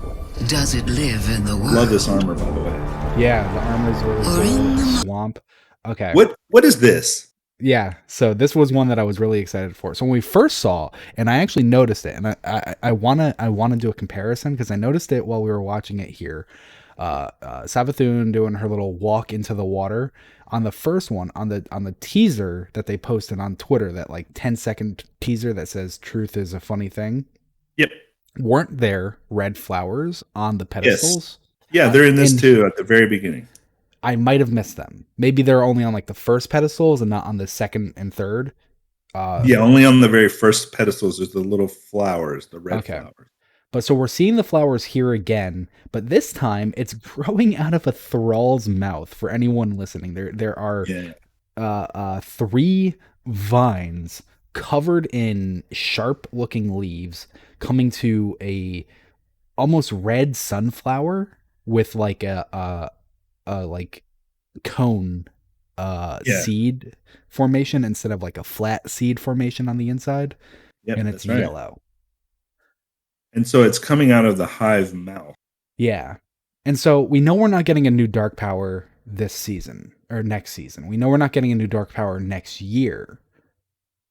[SPEAKER 5] Does it live in the world?
[SPEAKER 2] Love this armor, by the way.
[SPEAKER 1] Yeah, the armor's really
[SPEAKER 5] Or
[SPEAKER 1] cool.
[SPEAKER 5] in the
[SPEAKER 1] Swamp. Okay.
[SPEAKER 2] What is this?
[SPEAKER 1] Yeah, so this was one that I was really excited for. So when we first saw, and I actually noticed it, and I wanna do a comparison because I noticed it while we were watching it here. Savathun doing her little walk into the water on the first one on the teaser that they posted on Twitter, that like 10-second teaser that says "Truth is a funny thing."
[SPEAKER 2] Yep.
[SPEAKER 1] Weren't there red flowers on the pedestals?
[SPEAKER 2] Yeah, they're in this
[SPEAKER 1] And-
[SPEAKER 2] too at the very beginning.
[SPEAKER 1] I might have missed them. Maybe they're only on like the first pedestals and not on the second and third.
[SPEAKER 2] Yeah, only on the very first pedestals is the little flowers, the red
[SPEAKER 1] Okay.
[SPEAKER 2] flowers.
[SPEAKER 1] But so we're seeing the flowers here again, but this time it's growing out of a thrall's mouth. For anyone listening, there are
[SPEAKER 2] Yeah.
[SPEAKER 1] 3 vines covered in sharp looking leaves coming to a almost red sunflower with like a like cone
[SPEAKER 2] Yeah.
[SPEAKER 1] seed formation instead of like a flat seed formation on the inside.
[SPEAKER 2] Yep,
[SPEAKER 1] And it's
[SPEAKER 2] that's right.
[SPEAKER 1] yellow.
[SPEAKER 2] And so it's coming out of the hive mouth.
[SPEAKER 1] Yeah. And so we know we're not getting a new dark power this season or next season. We know we're not getting a new dark power next year.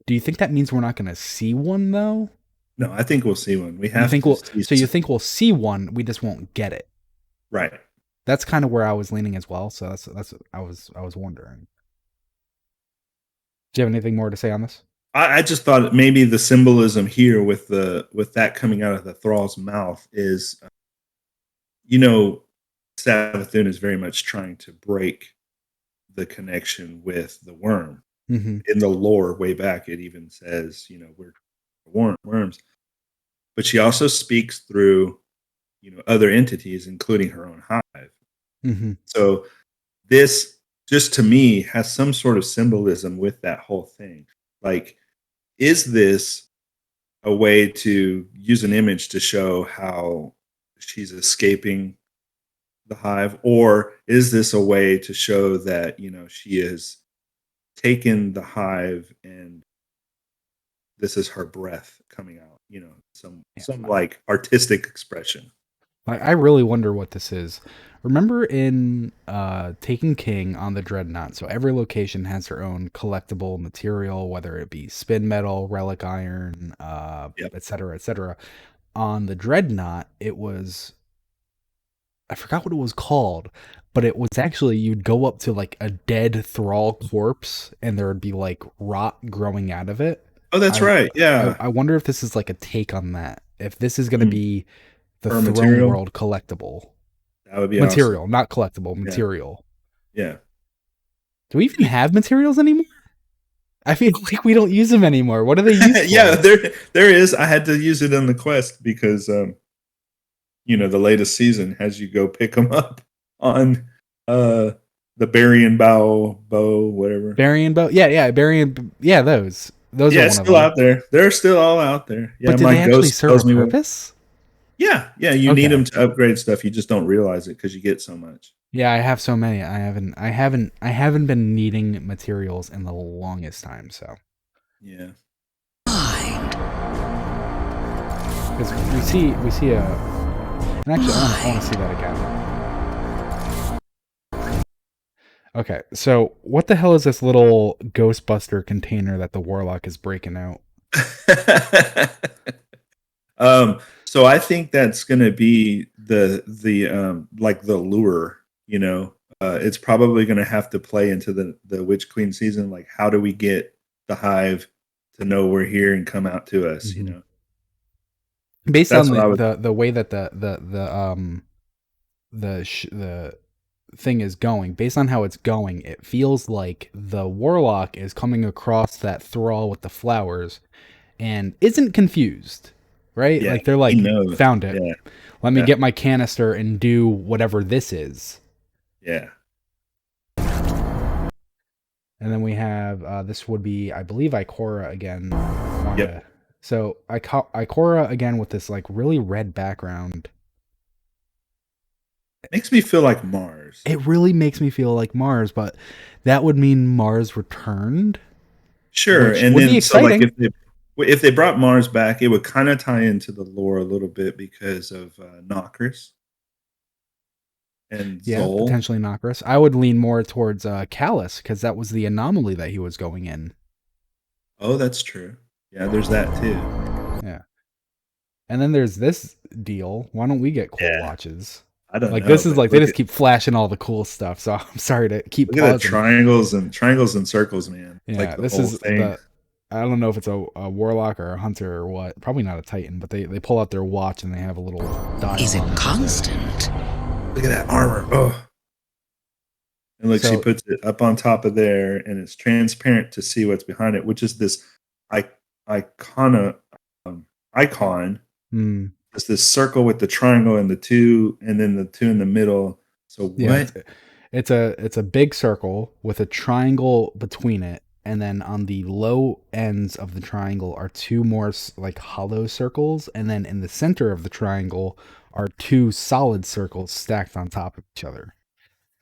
[SPEAKER 1] Do you think that means we're not going to see one though?
[SPEAKER 2] No, I think we'll see one. We have
[SPEAKER 1] You think
[SPEAKER 2] to see
[SPEAKER 1] so you think we'll see one, we just won't get it.
[SPEAKER 2] right.
[SPEAKER 1] That's kind of where I was leaning as well, so that's I was wondering. Do you have anything more to say on this?
[SPEAKER 2] I just thought maybe the symbolism here with that coming out of the thrall's mouth is, Savathun is very much trying to break the connection with the worm.
[SPEAKER 1] Mm-hmm.
[SPEAKER 2] In the lore, way back, it even says, we're worms. But she also speaks through, other entities, including her own hive.
[SPEAKER 1] Mm-hmm.
[SPEAKER 2] So this, just to me, has some sort of symbolism with that whole thing. Like, is this a way to use an image to show how she's escaping the hive? Or is this a way to show that, she has taken the hive and this is her breath coming out, some like artistic expression.
[SPEAKER 1] I really wonder what this is. Remember in Taken King on the Dreadnought, so every location has their own collectible material, whether it be spin metal, relic iron, et cetera, et cetera. On the Dreadnought, it was, I forgot what it was called, but it was actually, you'd go up to like a dead thrall corpse and there would be like rot growing out of it.
[SPEAKER 2] Oh, that's right. Yeah.
[SPEAKER 1] I wonder if this is like a take on that. If this is going to be the
[SPEAKER 2] Or
[SPEAKER 1] Throne
[SPEAKER 2] material?
[SPEAKER 1] World collectible.
[SPEAKER 2] That would be
[SPEAKER 1] Material,
[SPEAKER 2] awesome.
[SPEAKER 1] not collectible, material.
[SPEAKER 2] Yeah.
[SPEAKER 1] Do we even have materials anymore? I feel like we don't use them anymore. What are they used for?
[SPEAKER 2] Yeah, there is. I had to use it on the quest because the latest season has you go pick them up on the Burying bow, whatever.
[SPEAKER 1] Burying bow? Yeah, burying. Yeah, those. Those
[SPEAKER 2] Yeah,
[SPEAKER 1] are
[SPEAKER 2] it's
[SPEAKER 1] one
[SPEAKER 2] still
[SPEAKER 1] of them.
[SPEAKER 2] out there. They're still all out there. Yeah,
[SPEAKER 1] But do
[SPEAKER 2] my
[SPEAKER 1] they actually
[SPEAKER 2] ghost
[SPEAKER 1] serve
[SPEAKER 2] tells
[SPEAKER 1] a
[SPEAKER 2] me what-
[SPEAKER 1] purpose?
[SPEAKER 2] Yeah, you
[SPEAKER 1] Okay.
[SPEAKER 2] need them to upgrade stuff. You just don't realize it because you get so much.
[SPEAKER 1] Yeah, I have so many. I haven't been needing materials in the longest time. So
[SPEAKER 2] Yeah.
[SPEAKER 5] Mind.
[SPEAKER 1] because we see a. And actually, I want to see that again. Okay, so what the hell is this little Ghostbuster container that the Warlock is breaking out?
[SPEAKER 2] So I think that's gonna be the like the lure, it's probably gonna have to play into the Witch Queen season. Like, how do we get the hive to know we're here and come out to us,
[SPEAKER 1] Mhm. Based
[SPEAKER 2] That's
[SPEAKER 1] on
[SPEAKER 2] what I would-
[SPEAKER 1] the way that the thing is going, based on how it's going, it feels like the Warlock is coming across that thrall with the flowers and isn't confused, right?
[SPEAKER 2] Yeah,
[SPEAKER 1] Like they're like,
[SPEAKER 2] he knows.
[SPEAKER 1] found it.
[SPEAKER 2] Yeah.
[SPEAKER 1] Let me
[SPEAKER 2] Yeah.
[SPEAKER 1] get my canister and do whatever this is.
[SPEAKER 2] Yeah.
[SPEAKER 1] And then we have this would be, I believe, Ikora again.
[SPEAKER 2] Yep.
[SPEAKER 1] So Ikora again with this like really red background.
[SPEAKER 2] Makes me feel like Mars.
[SPEAKER 1] It really makes me feel like Mars, but that would mean Mars returned.
[SPEAKER 2] Sure,
[SPEAKER 1] Which
[SPEAKER 2] and
[SPEAKER 1] would be
[SPEAKER 2] then so like
[SPEAKER 1] exciting.
[SPEAKER 2] if they brought Mars back, it would kind of tie into the lore a little bit because of Nokris and
[SPEAKER 1] Yeah,
[SPEAKER 2] Zol.
[SPEAKER 1] potentially Nokris. I would lean more towards Callus because that was the anomaly that he was going in.
[SPEAKER 2] Oh, that's true. Yeah, there's that too.
[SPEAKER 1] Yeah. And then there's this deal. Why don't we get cool
[SPEAKER 2] Yeah.
[SPEAKER 1] watches?
[SPEAKER 2] I don't
[SPEAKER 1] Like
[SPEAKER 2] know.
[SPEAKER 1] this is
[SPEAKER 2] but
[SPEAKER 1] like they
[SPEAKER 2] look
[SPEAKER 1] just keep flashing all the cool stuff. So I'm sorry to keep
[SPEAKER 2] look at the
[SPEAKER 1] pausing.
[SPEAKER 2] triangles and circles, man.
[SPEAKER 1] Yeah,
[SPEAKER 2] Like the
[SPEAKER 1] this
[SPEAKER 2] whole
[SPEAKER 1] is
[SPEAKER 2] thing.
[SPEAKER 1] the. I don't know if it's a warlock or a hunter or what. Probably not a titan, but they pull out their watch and they have a little dial.
[SPEAKER 5] Is it
[SPEAKER 1] on
[SPEAKER 5] constant?
[SPEAKER 2] Look at that armor. Oh. And look, she
[SPEAKER 1] So-
[SPEAKER 2] puts it up on top of there, and it's transparent to see what's behind it, which is this icon.
[SPEAKER 1] Hmm.
[SPEAKER 2] It's this circle with the triangle and the two, and then the two in the middle. So what?
[SPEAKER 1] Yeah, it's a big circle with a triangle between it, and then on the low ends of the triangle are two more like hollow circles, and then in the center of the triangle are two solid circles stacked on top of each other.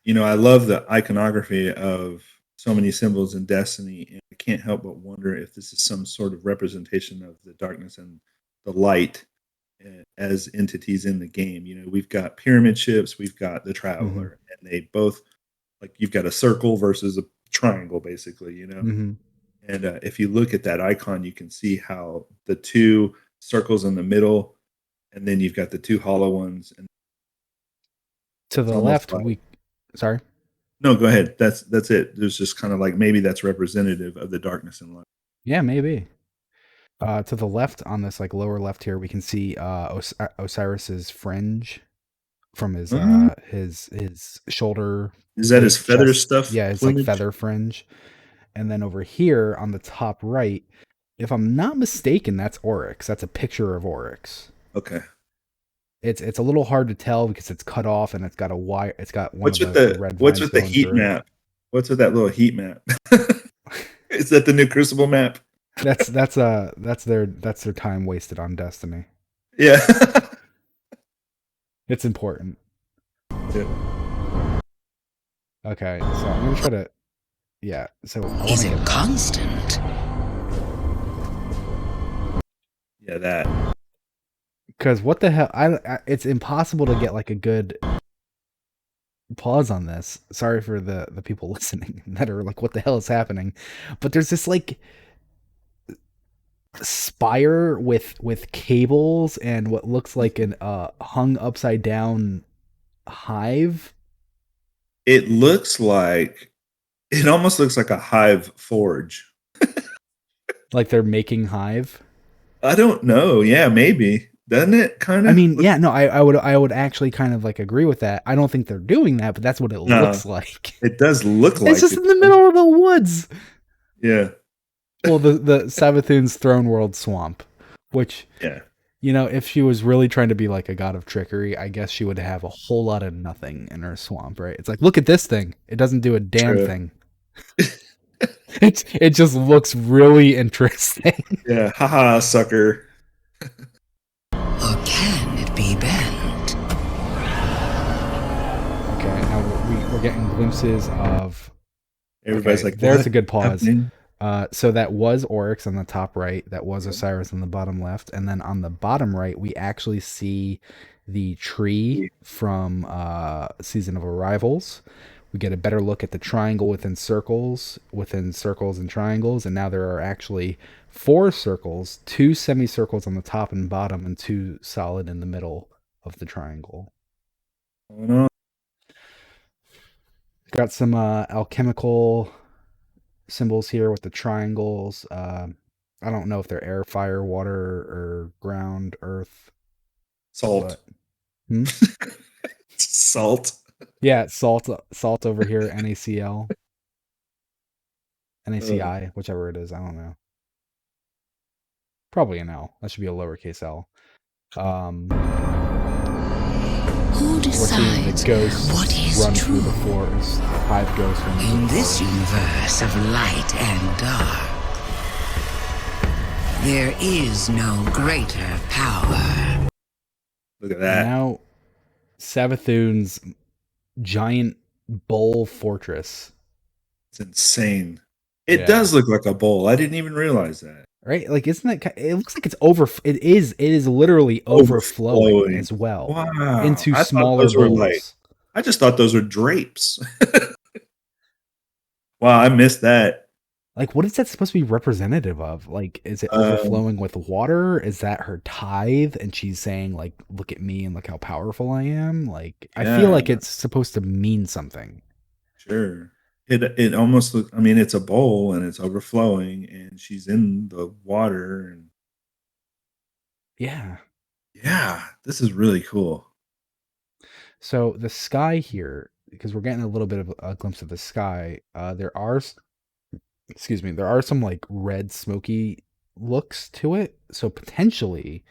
[SPEAKER 2] You know, I love the iconography of so many symbols in Destiny, and I can't help but wonder if this is some sort of representation of the darkness and the light as entities in the game. You know, we've got pyramid ships, we've got the Traveler, and they both, like, you've got a circle versus a triangle, basically, you know?
[SPEAKER 1] Mm-hmm.
[SPEAKER 2] And if you look at that icon, you can see how the two circles in the middle, and then you've got the two hollow ones. And
[SPEAKER 1] To the
[SPEAKER 2] almost
[SPEAKER 1] left,
[SPEAKER 2] like-
[SPEAKER 1] sorry.
[SPEAKER 2] no, go ahead. That's it. There's just kind of like maybe that's representative of the darkness and light.
[SPEAKER 1] Yeah, maybe. To the left on this like lower left here, we can see Osiris's fringe from his his shoulder.
[SPEAKER 2] Is that his
[SPEAKER 1] plate,
[SPEAKER 2] feather
[SPEAKER 1] chest.
[SPEAKER 2] stuff?
[SPEAKER 1] Yeah, it's
[SPEAKER 2] plumage?
[SPEAKER 1] like feather fringe. And then over here on the top right, if I'm not mistaken, that's Oryx. That's a picture of Oryx.
[SPEAKER 2] Okay.
[SPEAKER 1] It's a little hard to tell because it's cut off and it's got a wire. It's got one
[SPEAKER 2] What's
[SPEAKER 1] of
[SPEAKER 2] with
[SPEAKER 1] the red.
[SPEAKER 2] what's
[SPEAKER 1] vines
[SPEAKER 2] with the
[SPEAKER 1] going
[SPEAKER 2] heat
[SPEAKER 1] through it.
[SPEAKER 2] map? What's with that little heat map? Is that the new Crucible map?
[SPEAKER 1] That's their time wasted on Destiny.
[SPEAKER 2] Yeah.
[SPEAKER 1] It's important.
[SPEAKER 2] Yeah.
[SPEAKER 1] Okay, so I'm gonna try to. Yeah, so I want
[SPEAKER 5] Is
[SPEAKER 1] to
[SPEAKER 5] it
[SPEAKER 1] get
[SPEAKER 5] constant?
[SPEAKER 2] Yeah, that.
[SPEAKER 1] because what the hell? I it's impossible to get like a good pause on this. Sorry for the people listening that are like, what the hell is happening? But there's this like spire with cables and what looks like an hung upside down hive.
[SPEAKER 2] It almost looks like a hive forge.
[SPEAKER 1] Like they're making hive.
[SPEAKER 2] I don't know. Yeah, maybe. Doesn't it kind of?
[SPEAKER 1] I mean, yeah, no, I would actually kind of like agree with that. I don't think they're doing that, but that's what it looks like.
[SPEAKER 2] It does look like
[SPEAKER 1] It's just in the middle of the woods.
[SPEAKER 2] Yeah.
[SPEAKER 1] Well, the Savathun's Throne World swamp, which,
[SPEAKER 2] Yeah.
[SPEAKER 1] you know, if she was really trying to be like a god of trickery, I guess she would have a whole lot of nothing in her swamp, right? It's like, look at this thing. It doesn't do a damn
[SPEAKER 2] True.
[SPEAKER 1] thing. It just looks really interesting.
[SPEAKER 2] Yeah. Haha, sucker.
[SPEAKER 5] Or can it be bent?
[SPEAKER 1] Okay, now we're getting glimpses of.
[SPEAKER 2] Everybody's
[SPEAKER 1] Okay,
[SPEAKER 2] like,
[SPEAKER 1] there's
[SPEAKER 2] "What
[SPEAKER 1] a good pause.
[SPEAKER 2] happening?"
[SPEAKER 1] So that was Oryx on the top right. That was Osiris on the bottom left. And then on the bottom right, we actually see the tree from Season of Arrivals. We get a better look at the triangle within circles and triangles. And now there are actually 4 circles, 2 semicircles on the top and bottom, and 2 solid in the middle of the triangle.
[SPEAKER 2] What's going on?
[SPEAKER 1] Got some alchemical symbols here with the triangles. I don't know if they're air, fire, water, or ground, earth.
[SPEAKER 2] Salt.
[SPEAKER 1] But,
[SPEAKER 2] Salt.
[SPEAKER 1] yeah, salt over here, NaCl. NaCi, whichever it is, I don't know. Probably an L. That should be a lowercase L.
[SPEAKER 5] Who
[SPEAKER 1] We're seeing the
[SPEAKER 5] decides
[SPEAKER 1] ghosts
[SPEAKER 5] what is
[SPEAKER 1] run through the
[SPEAKER 5] true
[SPEAKER 1] forest. Hive ghosts run through
[SPEAKER 5] in
[SPEAKER 1] the
[SPEAKER 5] this
[SPEAKER 1] forest.
[SPEAKER 5] universe of light and dark? There is no greater power.
[SPEAKER 2] Look at that.
[SPEAKER 1] Now, Savathun's giant bowl fortress.
[SPEAKER 2] It's insane. It
[SPEAKER 1] Yeah.
[SPEAKER 2] does look like a bowl. I didn't even realize that.
[SPEAKER 1] Right? Like, isn't that? It looks like it's over. It is. It is literally overflowing as well
[SPEAKER 2] Wow.
[SPEAKER 1] into
[SPEAKER 2] I thought
[SPEAKER 1] smaller
[SPEAKER 2] those were
[SPEAKER 1] bowls.
[SPEAKER 2] I just thought those were drapes. Wow, I missed that.
[SPEAKER 1] Like, what is that supposed to be representative of? Like, is it overflowing with water? Is that her tithe? And she's saying, like, look at me and look how powerful I am. Like, I feel like
[SPEAKER 2] Yeah.
[SPEAKER 1] it's supposed to mean something.
[SPEAKER 2] Sure. It almost looks, I mean, it's a bowl and it's overflowing and she's in the water and
[SPEAKER 1] Yeah.
[SPEAKER 2] yeah, this is really cool.
[SPEAKER 1] So the sky here, because we're getting a little bit of a glimpse of the sky, there are some like red smoky looks to it. So potentially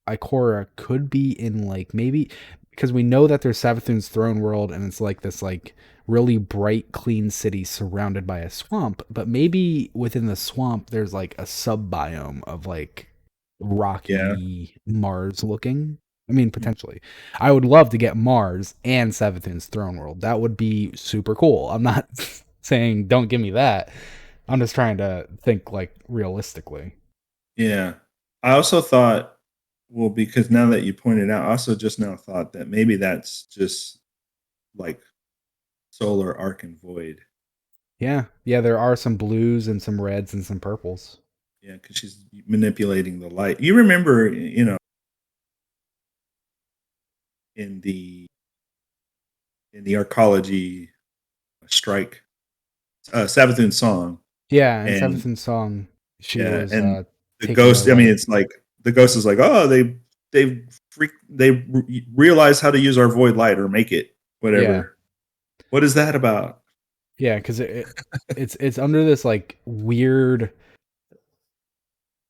[SPEAKER 1] Ikora could be in like maybe because we know that there's Savathun's throne world and it's like this like really bright clean city surrounded by a swamp, but maybe within the swamp there's like a sub biome of like rocky Mars looking. I mean, potentially. I would love to get Mars and Savathun's throne world. That would be super cool. I'm not saying don't give me that. I'm just trying to think like realistically.
[SPEAKER 2] Yeah. I also thought, well, because now that you pointed out, I also just now thought that maybe that's just like solar arc and void.
[SPEAKER 1] Yeah. Yeah, there are some blues and some reds and some purples.
[SPEAKER 2] Yeah, because she's manipulating the light. You remember, you know, in the arcology strike, Savathun's song.
[SPEAKER 1] Yeah, and
[SPEAKER 2] And
[SPEAKER 1] Savathun's song, she
[SPEAKER 2] yeah,
[SPEAKER 1] was
[SPEAKER 2] and the
[SPEAKER 1] taking
[SPEAKER 2] ghost.
[SPEAKER 1] the
[SPEAKER 2] I mean,
[SPEAKER 1] light.
[SPEAKER 2] it's like the ghost is like, oh, they realize how to use our void light or make it whatever.
[SPEAKER 1] Yeah.
[SPEAKER 2] What is that about?
[SPEAKER 1] Yeah, because it's under this like weird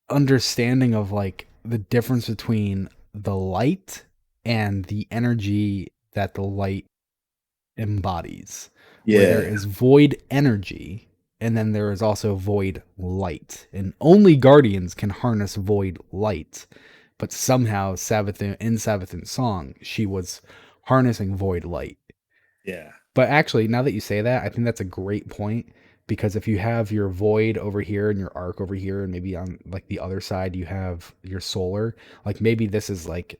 [SPEAKER 1] understanding of like the difference between the light and the energy that the light embodies. Where there
[SPEAKER 2] Yeah,
[SPEAKER 1] is void energy and then there is also void light. And only guardians can harness void light. But somehow Savathun's song, she was harnessing void light.
[SPEAKER 2] yeah,
[SPEAKER 1] But actually, now that you say that, I think that's a great point because if you have your void over here and your arc over here, and maybe on like the other side you have your solar, like maybe this is like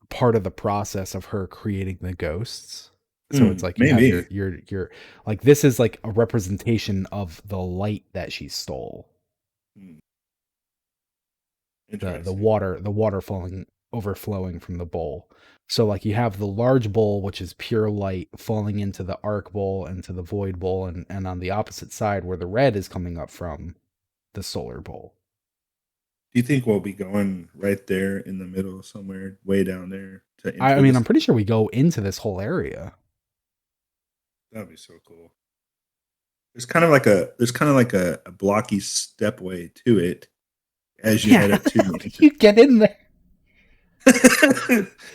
[SPEAKER 1] part of the process of her creating the ghosts. So it's like you have
[SPEAKER 2] maybe.
[SPEAKER 1] your like this is like a representation of the light that she stole.
[SPEAKER 2] Hmm,
[SPEAKER 1] The
[SPEAKER 2] interesting.
[SPEAKER 1] water flowing overflowing from the bowl. So like you have the large bowl, which is pure light, falling into the arc bowl, into the void bowl, and on the opposite side where the red is coming up from, the solar bowl.
[SPEAKER 2] Do you think we'll be going right there in the middle somewhere, way down there to
[SPEAKER 1] I
[SPEAKER 2] enter
[SPEAKER 1] mean,
[SPEAKER 2] this?
[SPEAKER 1] I'm pretty sure we go into this whole area.
[SPEAKER 2] That'd be so cool. There's kind of like a blocky stepway to it as you head up to
[SPEAKER 1] How do
[SPEAKER 2] it.
[SPEAKER 1] you get in there?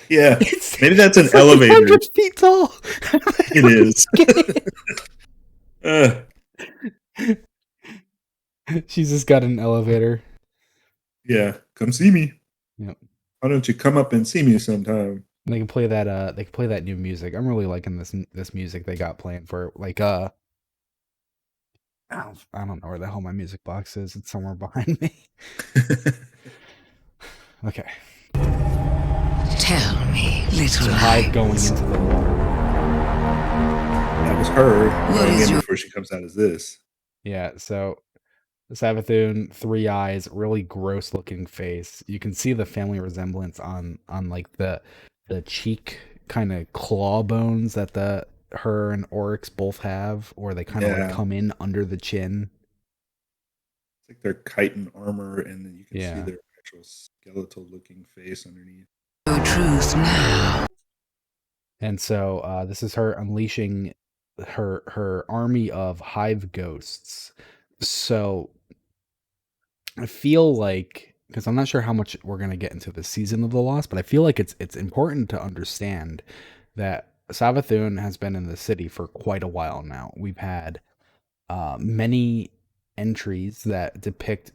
[SPEAKER 2] Yeah,
[SPEAKER 1] It's,
[SPEAKER 2] maybe that's an
[SPEAKER 1] it's like
[SPEAKER 2] elevator.
[SPEAKER 1] 100 feet tall.
[SPEAKER 2] It is.
[SPEAKER 1] She's just got an elevator.
[SPEAKER 2] Yeah, come see me.
[SPEAKER 1] Yep.
[SPEAKER 2] Why don't you come up and see me sometime?
[SPEAKER 1] And they can play that. They can play that new music. I'm really liking this music they got playing for like I don't know where the hell my music box is. It's somewhere behind me. Okay.
[SPEAKER 5] Tell me, little
[SPEAKER 1] So Hive going
[SPEAKER 5] Lorentz,
[SPEAKER 1] into the water.
[SPEAKER 2] That was her
[SPEAKER 5] What
[SPEAKER 2] going
[SPEAKER 5] is
[SPEAKER 2] in
[SPEAKER 5] your-
[SPEAKER 2] before she comes out as this.
[SPEAKER 1] Yeah. So Savathun, 3 eyes, really gross looking face. You can see the family resemblance on like the cheek kind of claw bones that her and Oryx both have, or they kind of
[SPEAKER 2] Yeah.
[SPEAKER 1] like come in under the chin.
[SPEAKER 2] It's like they're chitin armor, and then you can
[SPEAKER 1] Yeah.
[SPEAKER 2] see their actual skeletal looking face underneath.
[SPEAKER 5] your truth now?
[SPEAKER 1] And so this is her unleashing her army of hive ghosts. So I feel like, because I'm not sure how much we're gonna get into the season of the Lost, but I feel like it's important to understand that Savathun has been in the city for quite a while now. We've had many entries that depict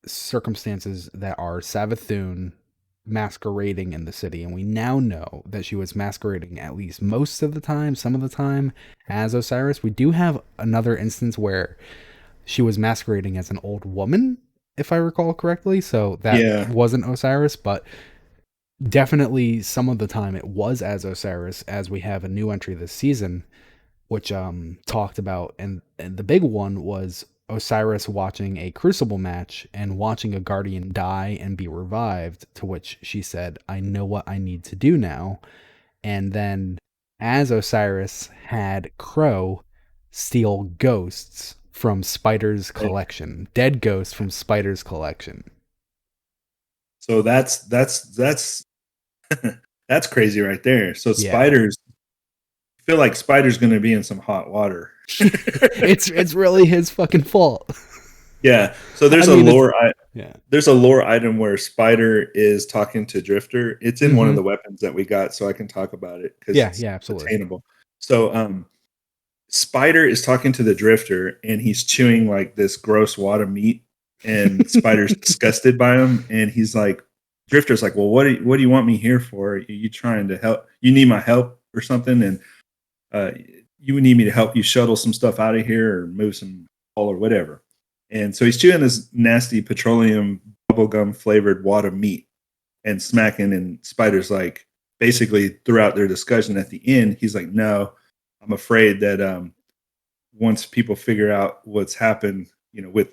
[SPEAKER 1] circumstances that are Savathun masquerading in the city, and we now know that she was masquerading at least most of the time, some of the time, as Osiris. We do have another instance where she was masquerading as an old woman, if I recall correctly, so that
[SPEAKER 2] Yeah.
[SPEAKER 1] wasn't Osiris, but definitely some of the time it was as Osiris, as we have a new entry this season, which talked about, and the big one was Osiris watching a Crucible match and watching a Guardian die and be revived, to which she said, I know what I need to do now. And then, as Osiris, had Crow steal ghosts from Spider's collection, dead ghosts from Spider's collection.
[SPEAKER 2] So that's that's crazy right there. So
[SPEAKER 1] Yeah.
[SPEAKER 2] Spiders, I feel like Spider's going to be in some hot water.
[SPEAKER 1] It's really his fucking fault.
[SPEAKER 2] Yeah. So there's
[SPEAKER 1] I mean,
[SPEAKER 2] yeah. There's a lore item where Spider is talking to Drifter. It's in one of the weapons that we got, so I can talk about it because it's
[SPEAKER 1] absolutely
[SPEAKER 2] attainable. So Spider is talking to the Drifter, and he's chewing like this gross wad of meat, and Spider's disgusted by him, and he's like, Drifter's like, well, what do you want me here for? Are you trying to help? You need my help or something? And you would need me to help you shuttle some stuff out of here or move some or whatever. And so he's chewing this nasty petroleum bubblegum flavored wad of meat and smacking, and Spider's like, basically throughout their discussion at the end, he's like, no, I'm afraid that once people figure out what's happened, with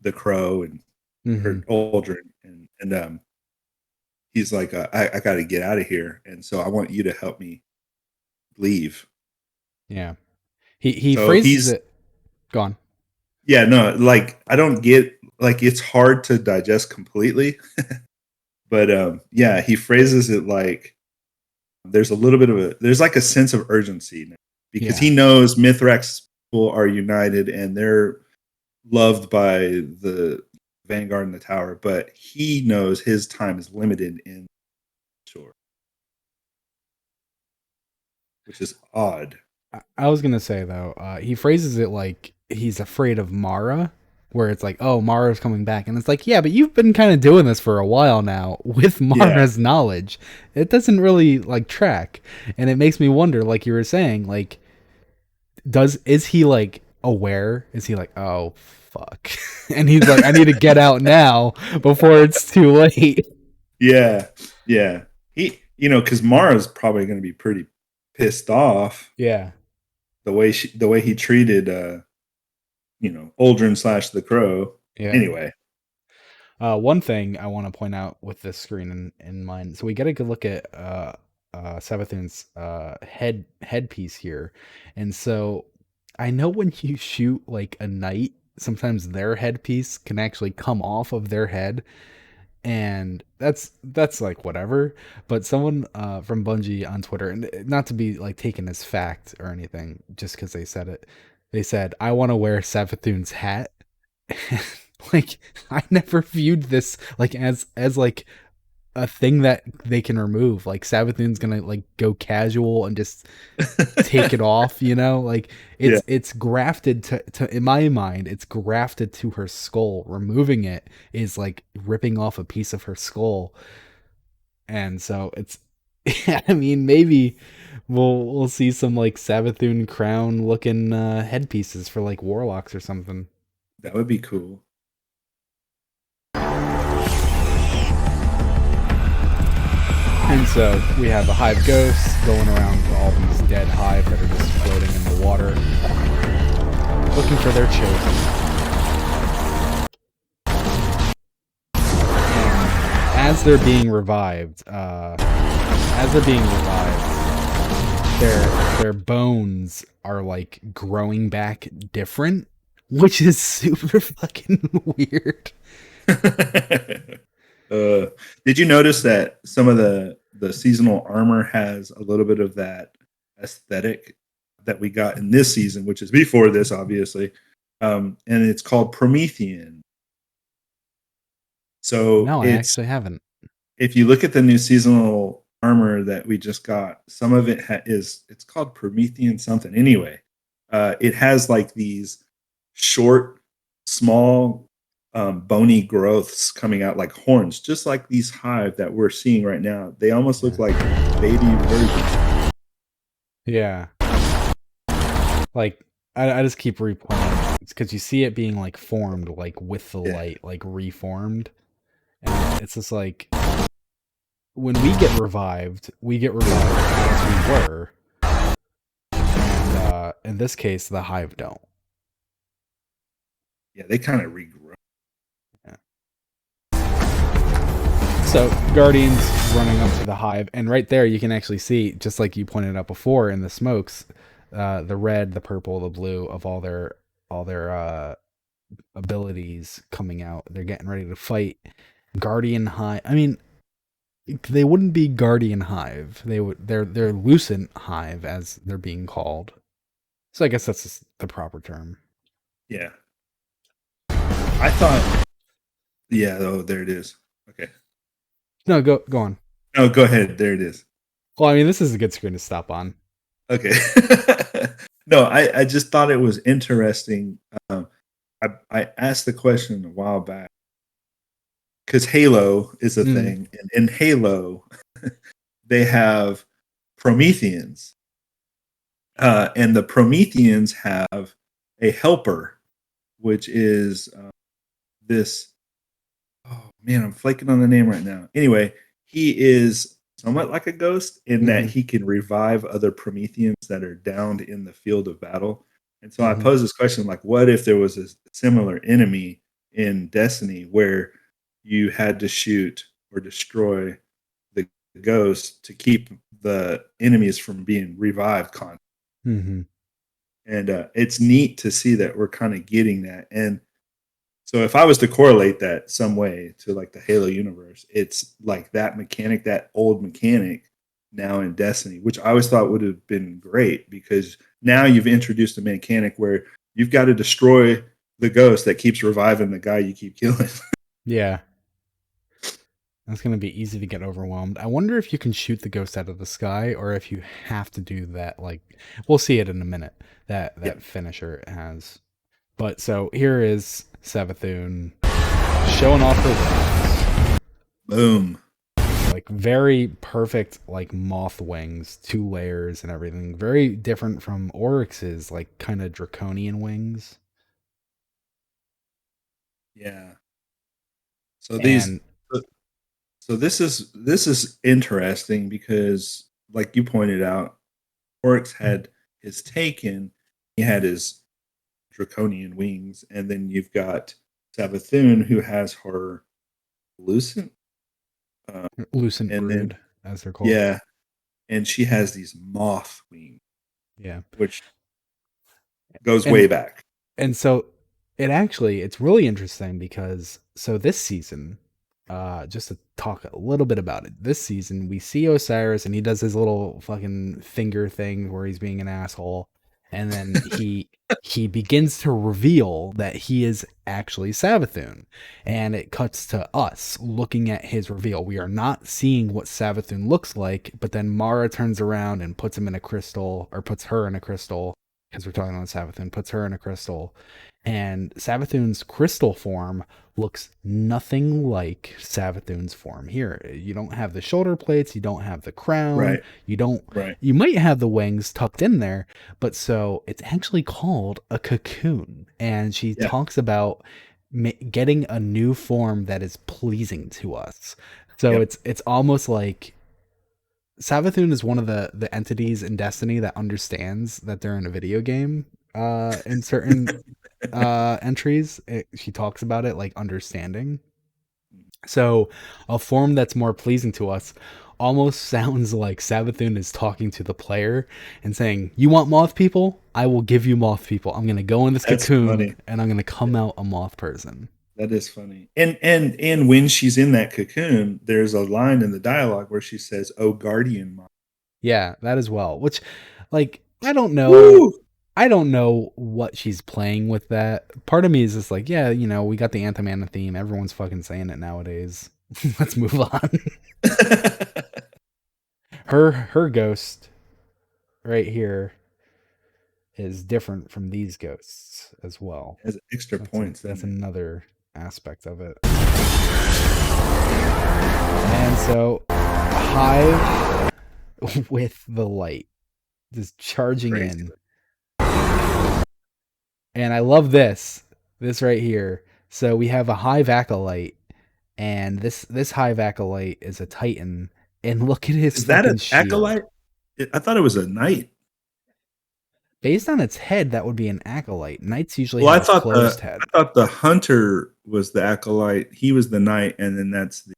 [SPEAKER 2] the Crow and her Aldrin, and he's like, I got to get out of here, and so I want you to help me leave.
[SPEAKER 1] Yeah, he phrases it. Go on.
[SPEAKER 2] Yeah, no, like I don't get, like it's hard to digest completely, but yeah, he phrases it like there's a little bit of there's like a sense of urgency now, because he knows Mithrax people are united and they're loved by the Vanguard and the Tower, but he knows his time is limited in shore, which is odd.
[SPEAKER 1] I was gonna say though, he phrases it like he's afraid of Mara, where it's like, oh, Mara's coming back, and it's like, yeah, but you've been kind of doing this for a while now with Mara's knowledge. It doesn't really like track, and it makes me wonder, like you were saying, like, is he like aware? Is he like, oh fuck, and he's like, I need to get out now before it's too late.
[SPEAKER 2] Yeah. He, because Mara's probably going to be pretty pissed off.
[SPEAKER 1] Yeah.
[SPEAKER 2] The way he treated, Aldrin / the Crow.
[SPEAKER 1] Yeah.
[SPEAKER 2] Anyway.
[SPEAKER 1] One thing I want to point out with this screen in mind, so we get a good look at Savathun's headpiece here, and so I know when you shoot like a knight, sometimes their headpiece can actually come off of their head, and that's like whatever. But someone from Bungie on Twitter, and not to be like taken as fact or anything, just because they said it, they said, I want to wear Savathun's hat. Like, I never viewed this like as like a thing that they can remove. Like, Savathun's gonna like go casual and just take it off, like it's grafted to in my mind, it's grafted to her skull. Removing it is like ripping off a piece of her skull. And so it's I mean, maybe we'll see some like Savathun crown looking headpieces for like warlocks or something.
[SPEAKER 2] That would be cool.
[SPEAKER 1] And so we have a Hive ghost going around all these dead Hive that are just floating in the water, looking for their chosen. And as they're being revived, their bones are like growing back different, which is super fucking weird.
[SPEAKER 2] Did you notice that some of the seasonal armor has a little bit of that aesthetic that we got in this season, which is before this, obviously, and it's called Promethean. So
[SPEAKER 1] no, I actually haven't.
[SPEAKER 2] If you look at the new seasonal armor that we just got, some of it it's called Promethean something. Anyway, it has like these short, small bony growths coming out like horns, just like these hive that we're seeing right now. They almost look like baby versions.
[SPEAKER 1] Yeah. Like I just keep replaying it because you see it being like formed like with the light, like reformed. And it's just like when we get revived as we were. And in this case, the hive don't.
[SPEAKER 2] Yeah, they kind of regrow.
[SPEAKER 1] So Guardians running up to the hive, and right there you can actually see, just like you pointed out before in the smokes, the red, the purple, the blue of all their abilities coming out. They're getting ready to fight Guardian Hive. I mean, they wouldn't be Guardian Hive. They're Lucent Hive as they're being called. So I guess that's just the proper term.
[SPEAKER 2] Yeah. I thought. Yeah. Oh, there it is. Okay.
[SPEAKER 1] No, go on.
[SPEAKER 2] No, go ahead. There it is.
[SPEAKER 1] Well, I mean, this is a good screen to stop on.
[SPEAKER 2] Okay. No, I just thought it was interesting. I asked the question a while back because Halo is a thing, and in Halo, they have Prometheans, and the Prometheans have a helper, which is this. Oh man, I'm flaking on the name right now. Anyway, he is somewhat like a ghost in that he can revive other Prometheans that are downed in the field of battle. And so I pose this question, like, what if there was a similar enemy in Destiny where you had to shoot or destroy the ghost to keep the enemies from being revived constantly? And it's neat to see that we're kind of getting that. And so if I was to correlate that some way to like the Halo universe, it's like that mechanic, that old mechanic now in Destiny, which I always thought would have been great because now you've introduced a mechanic where you've got to destroy the ghost that keeps reviving the guy you keep killing.
[SPEAKER 1] Yeah. That's going to be easy to get overwhelmed. I wonder if you can shoot the ghost out of the sky or if you have to do that. Like, we'll see it in a minute, that finisher has. But so here is Savathun showing off her wings.
[SPEAKER 2] Boom.
[SPEAKER 1] Like very perfect, like moth wings, 2 layers and everything. Very different from Oryx's, like kind of draconian wings.
[SPEAKER 2] Yeah. So this is interesting because, like you pointed out, Oryx had his taken. He had his draconian wings, and then you've got Savathun who has her lucent
[SPEAKER 1] Lucent brood, as they're called.
[SPEAKER 2] Yeah, and she has these moth wings.
[SPEAKER 1] Yeah,
[SPEAKER 2] which goes way back.
[SPEAKER 1] And so it's really interesting because this season, just to talk a little bit about it, this season we see Osiris and he does his little fucking finger thing where he's being an asshole, and then he begins to reveal that he is actually Savathun, and it cuts to us looking at his reveal. We are not seeing what Savathun looks like, but then Mara turns around and puts him in a crystal, or puts her in a crystal, because we're talking about Savathun, puts her in a crystal, and Savathun's crystal form looks nothing like Savathun's form here. You don't have the shoulder plates, you don't have the crown,
[SPEAKER 2] Right.
[SPEAKER 1] You might have the wings tucked in there, but so it's actually called a cocoon, and she talks about getting a new form that is pleasing to us. So it's almost like Savathun is one of the entities in Destiny that understands that they're in a video game. In certain entries, she talks about it like understanding. So a form that's more pleasing to us almost sounds like Savathun is talking to the player and saying, "You want moth people? I will give you moth people. I'm going to go in this cocoon and I'm going to come out a moth person."
[SPEAKER 2] That is funny. And when she's in that cocoon, there's a line in the dialogue where she says, "Oh, guardian moth."
[SPEAKER 1] Yeah, that as well. Which, like, I don't know.
[SPEAKER 2] Woo!
[SPEAKER 1] I don't know what she's playing with that. Part of me is just like, yeah, we got the Anthem theme. Everyone's fucking saying it nowadays. Let's move on. Her ghost right here is different from these ghosts as well.
[SPEAKER 2] Has extra points.
[SPEAKER 1] That's another aspect of it. And so Hive with the light just charging
[SPEAKER 2] Crazy.
[SPEAKER 1] in. And I love this right here. So we have a Hive Acolyte, and this Hive Acolyte is a Titan, and look at his
[SPEAKER 2] Is that
[SPEAKER 1] fucking
[SPEAKER 2] an
[SPEAKER 1] shield.
[SPEAKER 2] acolyte? I thought it was a knight.
[SPEAKER 1] Based on its head, that would be an Acolyte. Knights usually
[SPEAKER 2] Well, I
[SPEAKER 1] have a closed head.
[SPEAKER 2] thought the hunter was the acolyte. He was the knight, and then that's the.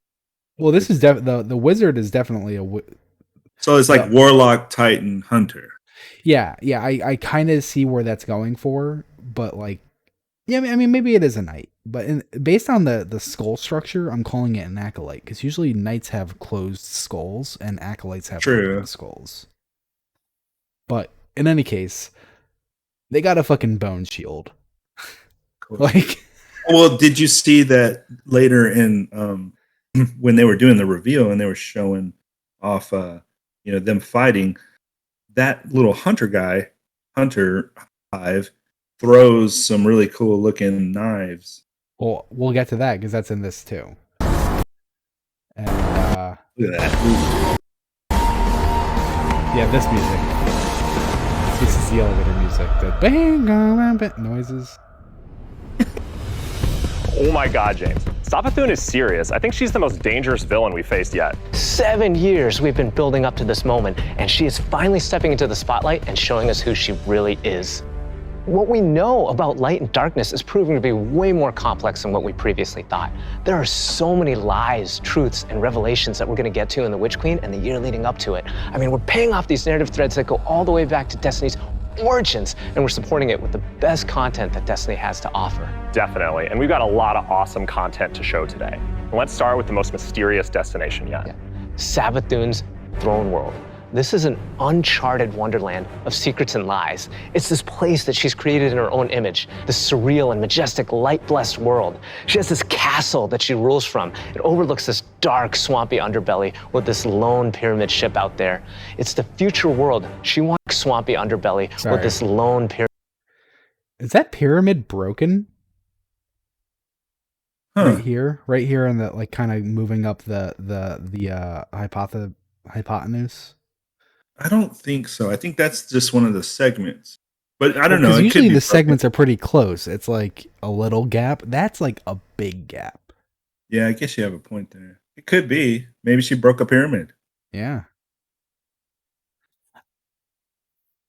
[SPEAKER 1] Well, this is the wizard is definitely a.
[SPEAKER 2] So it's like warlock, titan, hunter.
[SPEAKER 1] Yeah. I kind of see where that's going for, but like, yeah, I mean, maybe it is a knight, but based on the skull structure, I'm calling it an acolyte because usually knights have closed skulls and acolytes have open skulls. But in any case, they got a fucking bone shield.
[SPEAKER 2] Cool.
[SPEAKER 1] Like,
[SPEAKER 2] well, did you see that later in when they were doing the reveal and they were showing off, them fighting? That little hunter Hive throws some really cool looking knives.
[SPEAKER 1] Well, we'll get to that because that's in this too. And
[SPEAKER 2] look at that.
[SPEAKER 1] Yeah, this music. This is the elevator music. The bang, bang, bang noises.
[SPEAKER 6] Oh my god, James. Savathun is serious. I think she's the most dangerous villain we faced yet.
[SPEAKER 7] 7 years we've been building up to this moment, and she is finally stepping into the spotlight and showing us who she really is. What we know about light and darkness is proving to be way more complex than what we previously thought. There are so many lies, truths, and revelations that we're going to get to in The Witch Queen and the year leading up to it. I mean, we're paying off these narrative threads that go all the way back to Destiny's origins, and we're supporting it with the best content that Destiny has to offer.
[SPEAKER 6] Definitely, and we've got a lot of awesome content to show today. And let's start with the most mysterious destination yet.
[SPEAKER 7] Yeah. Savathun's throne world. This is an uncharted wonderland of secrets and lies. It's this place that she's created in her own image, this surreal and majestic light-blessed world. She has this castle that she rules from. It overlooks this dark, swampy underbelly with this lone pyramid ship out there. It's the future world. She wants a swampy underbelly with this lone pyramid.
[SPEAKER 1] Is that pyramid broken?
[SPEAKER 2] Huh.
[SPEAKER 1] Right here, in the like kind of moving up the hypotenuse.
[SPEAKER 2] I don't think so. I think that's just one of the segments. But I don't know.
[SPEAKER 1] Because usually the segments are pretty close. It's like a little gap. That's like a big gap.
[SPEAKER 2] Yeah, I guess you have a point there. It could be. Maybe she broke a pyramid.
[SPEAKER 1] Yeah.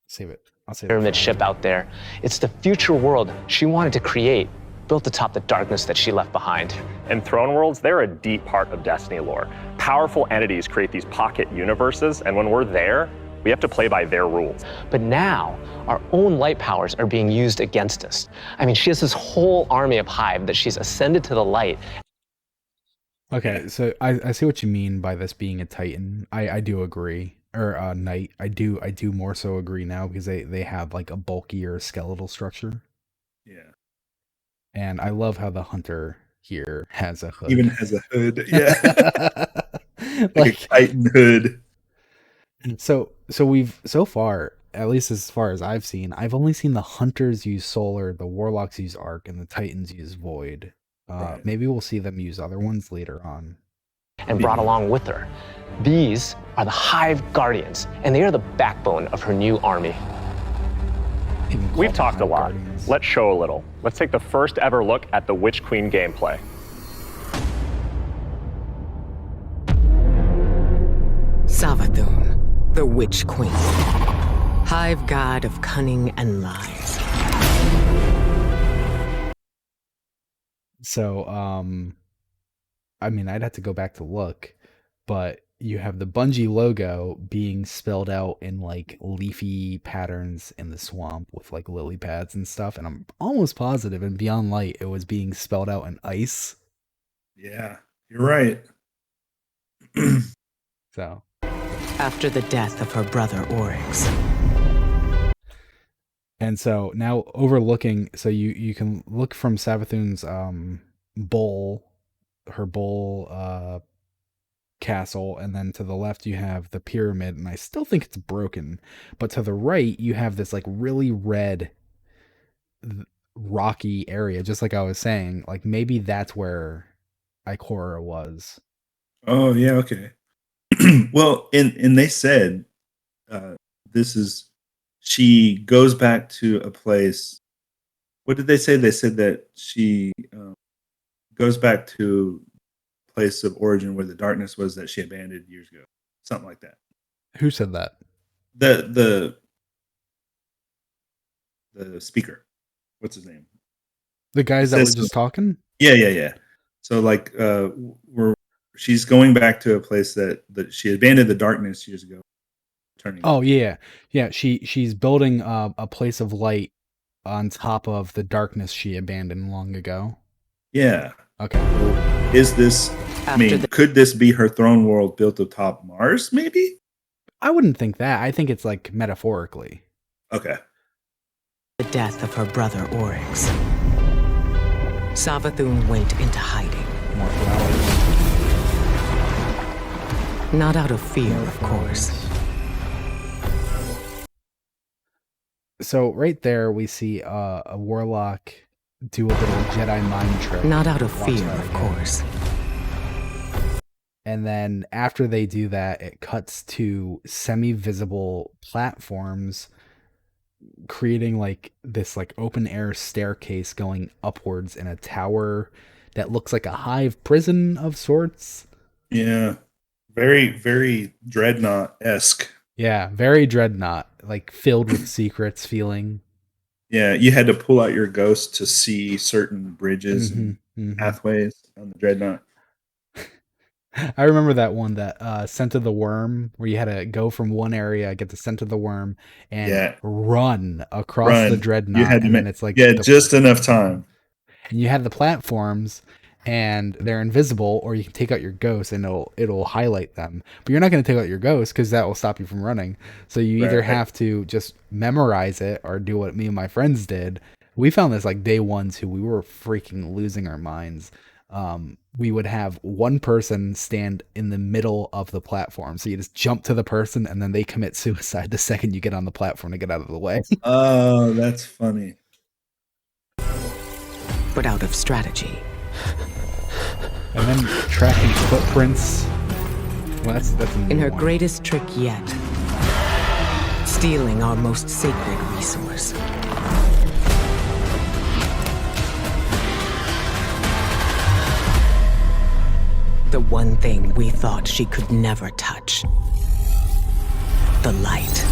[SPEAKER 1] Save it. I'll save
[SPEAKER 7] pyramid ship out there. It's the future world she wanted to create, built atop the darkness that she left behind.
[SPEAKER 6] And throne worlds, they're a deep part of Destiny lore. Powerful entities create these pocket universes, and when we're there, we have to play by their rules.
[SPEAKER 7] But now, our own light powers are being used against us. I mean, she has this whole army of Hive that she's ascended to the light.
[SPEAKER 1] Okay, so I see what you mean by this being a Titan. I do agree. Or a Knight. I do more so agree now because they have like a bulkier skeletal structure.
[SPEAKER 2] Yeah.
[SPEAKER 1] And I love how the hunter here has a hood.
[SPEAKER 2] Even has a hood. Yeah. like a Titan hood.
[SPEAKER 1] So we've so far, at least as far as I've seen, I've only seen the hunters use solar, the warlocks use arc, and the Titans use void.
[SPEAKER 2] Right.
[SPEAKER 1] Maybe we'll see them use other ones later on.
[SPEAKER 7] And brought along with her. These are the Hive Guardians, and they are the backbone of her new army.
[SPEAKER 6] We've talked a lot. Let's show a little. Let's take the first ever look at the Witch Queen gameplay.
[SPEAKER 5] Savathun, the Witch Queen. Hive god of cunning and lies.
[SPEAKER 1] So, I mean, I'd have to go back to look, but you have the Bungie logo being spelled out in like leafy patterns in the swamp with like lily pads and stuff, and I'm almost positive in Beyond Light it was being spelled out in ice.
[SPEAKER 2] Yeah, you're right.
[SPEAKER 1] So,
[SPEAKER 5] After the death of her brother Oryx.
[SPEAKER 1] and so now overlooking, so you can look from Savathun's bowl, her bowl castle, and then to the left you have the pyramid, and I still think it's broken, but to the right you have this like really red rocky area, just like I was saying. Like maybe that's where Ikora was.
[SPEAKER 2] Oh yeah, okay. Well, and they said uh, this is she goes back to a place. What did they say? They said that she goes back to a place of origin where the darkness was that she abandoned years ago, something like that.
[SPEAKER 1] Who said that?
[SPEAKER 2] The speaker, what's his name?
[SPEAKER 1] The guys that
[SPEAKER 2] Says
[SPEAKER 1] were just talking?
[SPEAKER 2] Yeah. So like, she's going back to a place that she abandoned the darkness years ago. Turning.
[SPEAKER 1] Oh yeah. She's building a place of light on top of the darkness she abandoned long ago.
[SPEAKER 2] Yeah.
[SPEAKER 1] Okay.
[SPEAKER 2] Is this? I mean, could this be her throne world built atop Mars? Maybe.
[SPEAKER 1] I wouldn't think that. I think it's like metaphorically.
[SPEAKER 2] Okay.
[SPEAKER 5] The death of her brother Oryx, Savathun went into hiding.
[SPEAKER 1] More flowers.
[SPEAKER 5] Not out of fear, of course.
[SPEAKER 1] So right there we see a warlock do a little Jedi mind trick.
[SPEAKER 5] Not out of
[SPEAKER 1] Watch
[SPEAKER 5] fear,
[SPEAKER 1] that
[SPEAKER 5] of
[SPEAKER 1] again.
[SPEAKER 5] course.
[SPEAKER 1] And then after they do that, it cuts to semi-visible platforms, creating like this like open air staircase going upwards in a tower that looks like a hive prison of sorts.
[SPEAKER 2] Yeah. Very, very Dreadnought-esque.
[SPEAKER 1] Yeah, very Dreadnought, like filled with secrets feeling.
[SPEAKER 2] Yeah, you had to pull out your ghost to see certain bridges and pathways on the Dreadnought.
[SPEAKER 1] I remember that one, that Scent of the Worm, where you had to go from one area, get the Scent of the Worm, and run across the Dreadnought.
[SPEAKER 2] You had to
[SPEAKER 1] and then it's like
[SPEAKER 2] just enough time.
[SPEAKER 1] And you had the platforms, and they're invisible, or you can take out your ghost, and it'll highlight them. But you're not going to take out your ghost because that will stop you from running. So you either have to just memorize it or do what me and my friends did. We found this like day one too. We were freaking losing our minds. We would have one person stand in the middle of the platform. So you just jump to the person and then they commit suicide the second you get on the platform to get out of the way.
[SPEAKER 2] Oh, that's funny.
[SPEAKER 5] But out of strategy.
[SPEAKER 1] And then tracking footprints. Well, that's
[SPEAKER 5] in her greatest trick yet. Stealing our most sacred resource. The one thing we thought she could never touch. The light.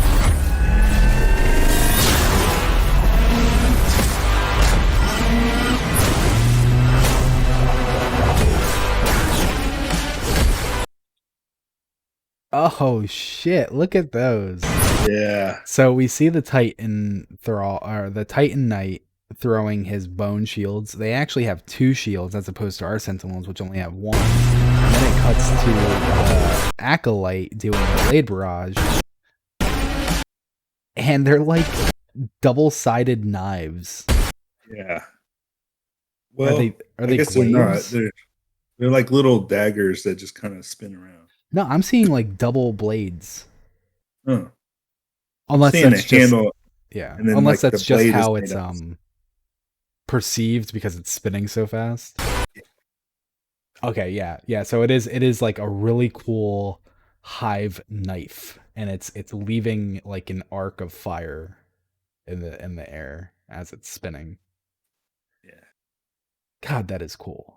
[SPEAKER 1] Oh shit, look at those.
[SPEAKER 2] Yeah.
[SPEAKER 1] So we see the Titan the Titan Knight throwing his bone shields. They actually have 2 shields as opposed to our Sentinels, which only have 1. And then it cuts to the Acolyte doing the Blade Barrage. And they're like double-sided knives.
[SPEAKER 2] Yeah. Well,
[SPEAKER 1] are they
[SPEAKER 2] I guess they're not.
[SPEAKER 1] glaives?
[SPEAKER 2] They're like little daggers that just kind of spin around.
[SPEAKER 1] No, I'm seeing like double blades.
[SPEAKER 2] Huh.
[SPEAKER 1] Unless that's just
[SPEAKER 2] handle,
[SPEAKER 1] yeah.
[SPEAKER 2] and then,
[SPEAKER 1] Unless
[SPEAKER 2] like,
[SPEAKER 1] that's
[SPEAKER 2] the
[SPEAKER 1] just
[SPEAKER 2] blade
[SPEAKER 1] how
[SPEAKER 2] is
[SPEAKER 1] it's
[SPEAKER 2] made up.
[SPEAKER 1] perceived because it's spinning so fast. Okay, yeah. So it is like a really cool hive knife, and it's leaving like an arc of fire in the air as it's spinning.
[SPEAKER 2] Yeah.
[SPEAKER 1] God, that is cool.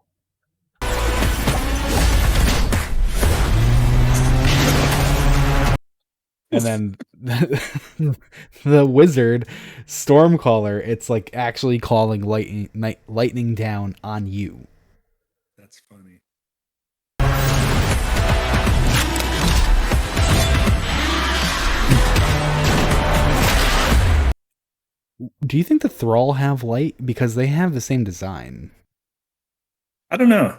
[SPEAKER 1] And then the wizard Stormcaller, it's like actually calling lightning down on you.
[SPEAKER 2] That's funny.
[SPEAKER 1] Do you think the Thrall have light? Because they have the same design.
[SPEAKER 2] I don't know.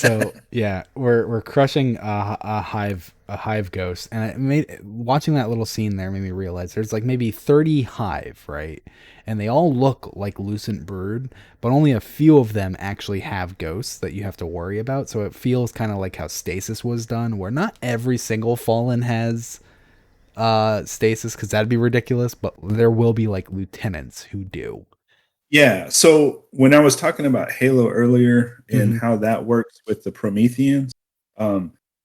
[SPEAKER 1] So yeah, we're crushing a hive ghost, and watching that little scene there made me realize there's like maybe 30 hive, right? And they all look like lucent brood, but only a few of them actually have ghosts that you have to worry about. So it feels kind of like how stasis was done, where not every single fallen has stasis, because that'd be ridiculous, but there will be like lieutenants who do.
[SPEAKER 2] Yeah. So when I was talking about Halo earlier and how that works with the Prometheans,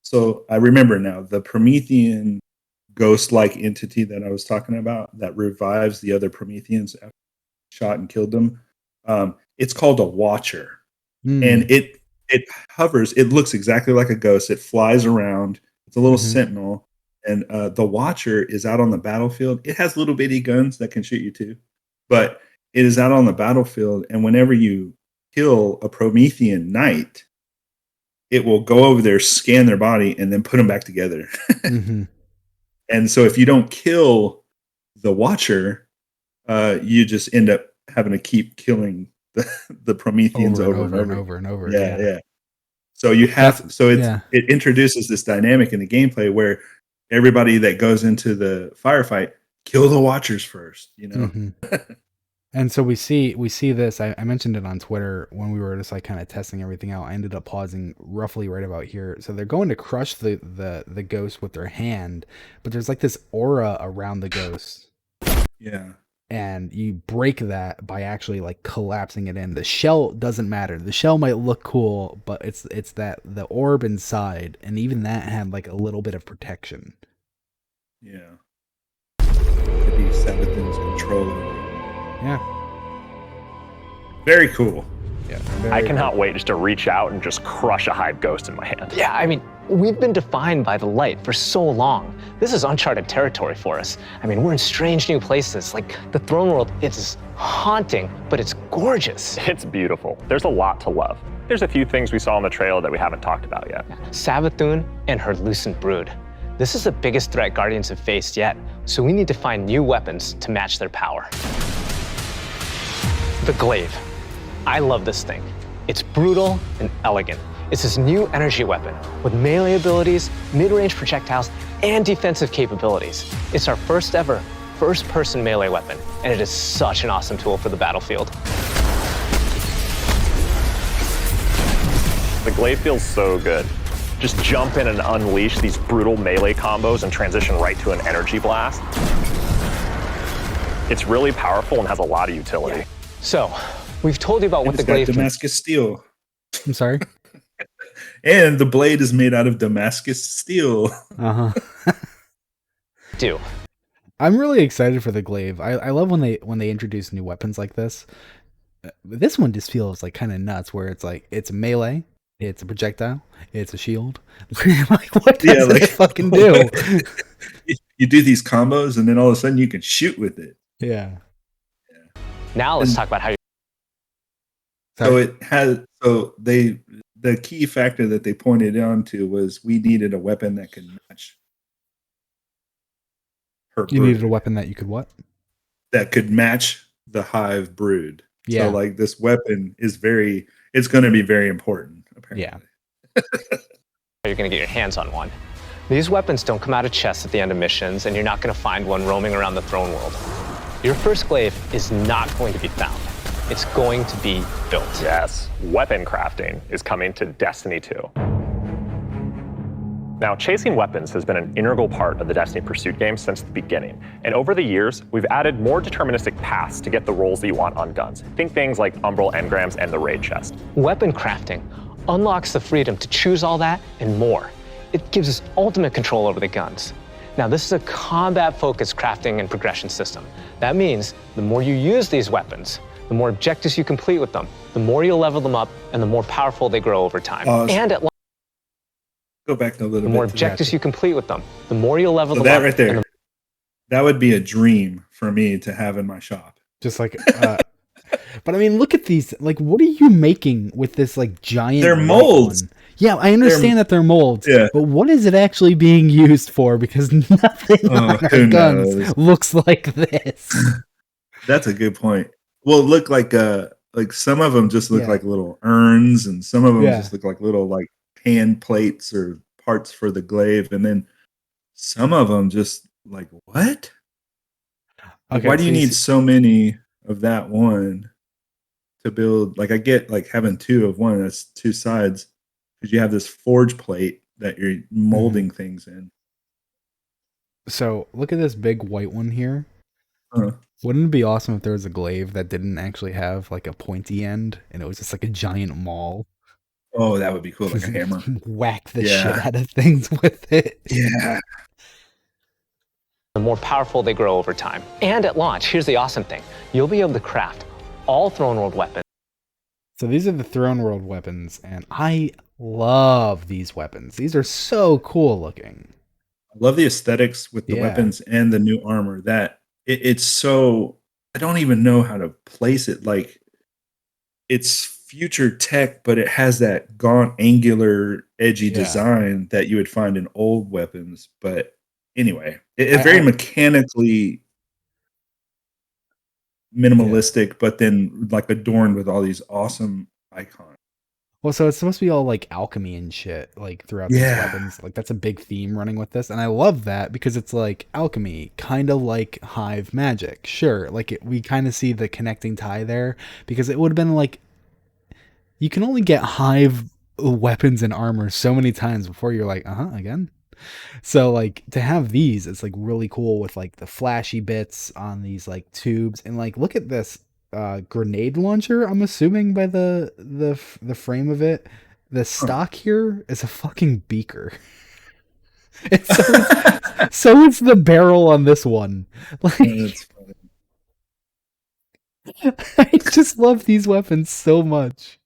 [SPEAKER 2] so I remember now the Promethean ghost-like entity that I was talking about that revives the other Prometheans after shot and killed them. It's called a Watcher, and it hovers. It looks exactly like a ghost. It flies around. It's a little sentinel, and the Watcher is out on the battlefield. It has little bitty guns that can shoot you too, but it is out on the battlefield, and whenever you kill a Promethean knight, it will go over there, scan their body, and then put them back together. And so if you don't kill the Watcher, you just end up having to keep killing the Prometheans over and over. Yeah. So you have it introduces this dynamic in the gameplay where everybody that goes into the firefight kill the Watchers first, you know.
[SPEAKER 1] And so we see this. I mentioned it on Twitter when we were just like kind of testing everything out. I ended up pausing roughly right about here. So they're going to crush the ghost with their hand, but there's like this aura around the ghost.
[SPEAKER 2] Yeah.
[SPEAKER 1] And you break that by actually like collapsing it in. The shell doesn't matter. The shell might look cool, but it's that the orb inside, and even that had like a little bit of protection.
[SPEAKER 2] Yeah. Could be Sabathun's control.
[SPEAKER 1] Yeah.
[SPEAKER 2] Very cool.
[SPEAKER 1] Yeah.
[SPEAKER 6] I cannot wait just to reach out and just crush a Hive ghost in my hand.
[SPEAKER 7] Yeah, I mean, we've been defined by the light for so long. This is uncharted territory for us. I mean, we're in strange new places. Like the throne world, it's haunting, but it's gorgeous.
[SPEAKER 6] It's beautiful. There's a lot to love. There's a few things we saw in the trailer that we haven't talked about yet.
[SPEAKER 7] Savathun and her lucent brood. This is the biggest threat Guardians have faced yet, so we need to find new weapons to match their power. The Glaive. I love this thing. It's brutal and elegant. It's this new energy weapon with melee abilities, mid-range projectiles, and defensive capabilities. It's our first ever first-person melee weapon, and it is such an awesome tool for the battlefield.
[SPEAKER 6] The Glaive feels so good. Just jump in and unleash these brutal melee combos and transition right to an energy blast. It's really powerful and has a lot of utility.
[SPEAKER 7] So, we've told you about what the Glaive can
[SPEAKER 2] Damascus steel.
[SPEAKER 1] I'm sorry?
[SPEAKER 2] And the blade is made out of Damascus steel.
[SPEAKER 7] do.
[SPEAKER 1] I'm really excited for the Glaive. I love when they introduce new weapons like this. This one just feels like kind of nuts, where it's like it's melee, it's a projectile, it's a shield. Like, what does it fucking do?
[SPEAKER 2] You do these combos, and then all of a sudden you can shoot with it.
[SPEAKER 1] Yeah.
[SPEAKER 7] Now let's talk about how you...
[SPEAKER 2] So the key factor that they pointed on to was we needed a weapon that could match her brood.
[SPEAKER 1] You needed a weapon that you could what?
[SPEAKER 2] That could match the Hive brood.
[SPEAKER 1] Yeah.
[SPEAKER 2] So like this weapon is it's going to be very important, apparently.
[SPEAKER 1] Yeah.
[SPEAKER 7] You're going to get your hands on one. These weapons don't come out of chests at the end of missions, and you're not going to find one roaming around the throne world. Your first Glaive is not going to be found. It's going to be built.
[SPEAKER 6] Yes, weapon crafting is coming to Destiny 2. Now, chasing weapons has been an integral part of the Destiny Pursuit game since the beginning. And over the years, we've added more deterministic paths to get the rolls that you want on guns. Think things like Umbral engrams and the raid chest.
[SPEAKER 7] Weapon crafting unlocks the freedom to choose all that and more. It gives us ultimate control over the guns. Now, this is a combat-focused crafting and progression system. That means the more you use these weapons, the more objectives you complete with them, the more you'll level them up, and the more powerful they grow over time.
[SPEAKER 2] Go back a little bit.
[SPEAKER 7] The more objectives you complete with them, the more you'll level them
[SPEAKER 2] that
[SPEAKER 7] up.
[SPEAKER 2] Right there, that would be a dream for me to have in my shop.
[SPEAKER 1] Just like, but I mean, look at these. Like, what are you making with this like giant?
[SPEAKER 2] They're molds.
[SPEAKER 1] One? Yeah, I understand that they're molds.
[SPEAKER 2] Yeah.
[SPEAKER 1] But what is it actually being used for? Because nothing on our guns looks like this.
[SPEAKER 2] That's a good point. Well, it looked like Like some of them just look
[SPEAKER 1] Yeah.
[SPEAKER 2] like little urns, and some of them
[SPEAKER 1] Yeah.
[SPEAKER 2] just look like little like hand plates or parts for the glaive, and then some of them just like what? Like,
[SPEAKER 1] Okay,
[SPEAKER 2] why do you
[SPEAKER 1] so
[SPEAKER 2] need so many of that one to build? Like I get like having two of one, that's two sides, because you have this forge plate that you're molding things in.
[SPEAKER 1] So look at this big white one here.
[SPEAKER 2] Huh.
[SPEAKER 1] Wouldn't it be awesome if there was a glaive that didn't actually have like a pointy end and it was just like a giant maul?
[SPEAKER 2] Oh, that would be cool, like a hammer.
[SPEAKER 1] Whack the
[SPEAKER 2] Yeah.
[SPEAKER 1] shit out of things with it.
[SPEAKER 2] Yeah.
[SPEAKER 7] The more powerful they grow over time. And at launch, here's the awesome thing. You'll be able to craft all Throne World weapons.
[SPEAKER 1] So these are the Throne World weapons, and I love these weapons. These are so cool looking.
[SPEAKER 2] I love the aesthetics with the
[SPEAKER 1] Yeah.
[SPEAKER 2] weapons and the new armor. That it's so, I don't even know how to place it. Like it's future tech, but it has that gaunt, angular, edgy
[SPEAKER 1] Yeah.
[SPEAKER 2] design that you would find in old weapons. But anyway, it's very mechanically minimalistic, but then like adorned with all these awesome icons.
[SPEAKER 1] Well, so it's supposed to be all like alchemy and shit, like throughout these weapons. Like that's a big theme running with this, and I love that because it's like alchemy, kind of like Hive magic. Sure, like we kind of see the connecting tie there because it would have been like you can only get Hive weapons and armor so many times before you're like, again. So like to have these, it's like really cool with like the flashy bits on these like tubes, and like look at this grenade launcher. I'm assuming by the frame of it, the stock here is a fucking beaker. And so it's the barrel on this one. Like,
[SPEAKER 2] That's funny.
[SPEAKER 1] I just love these weapons so much.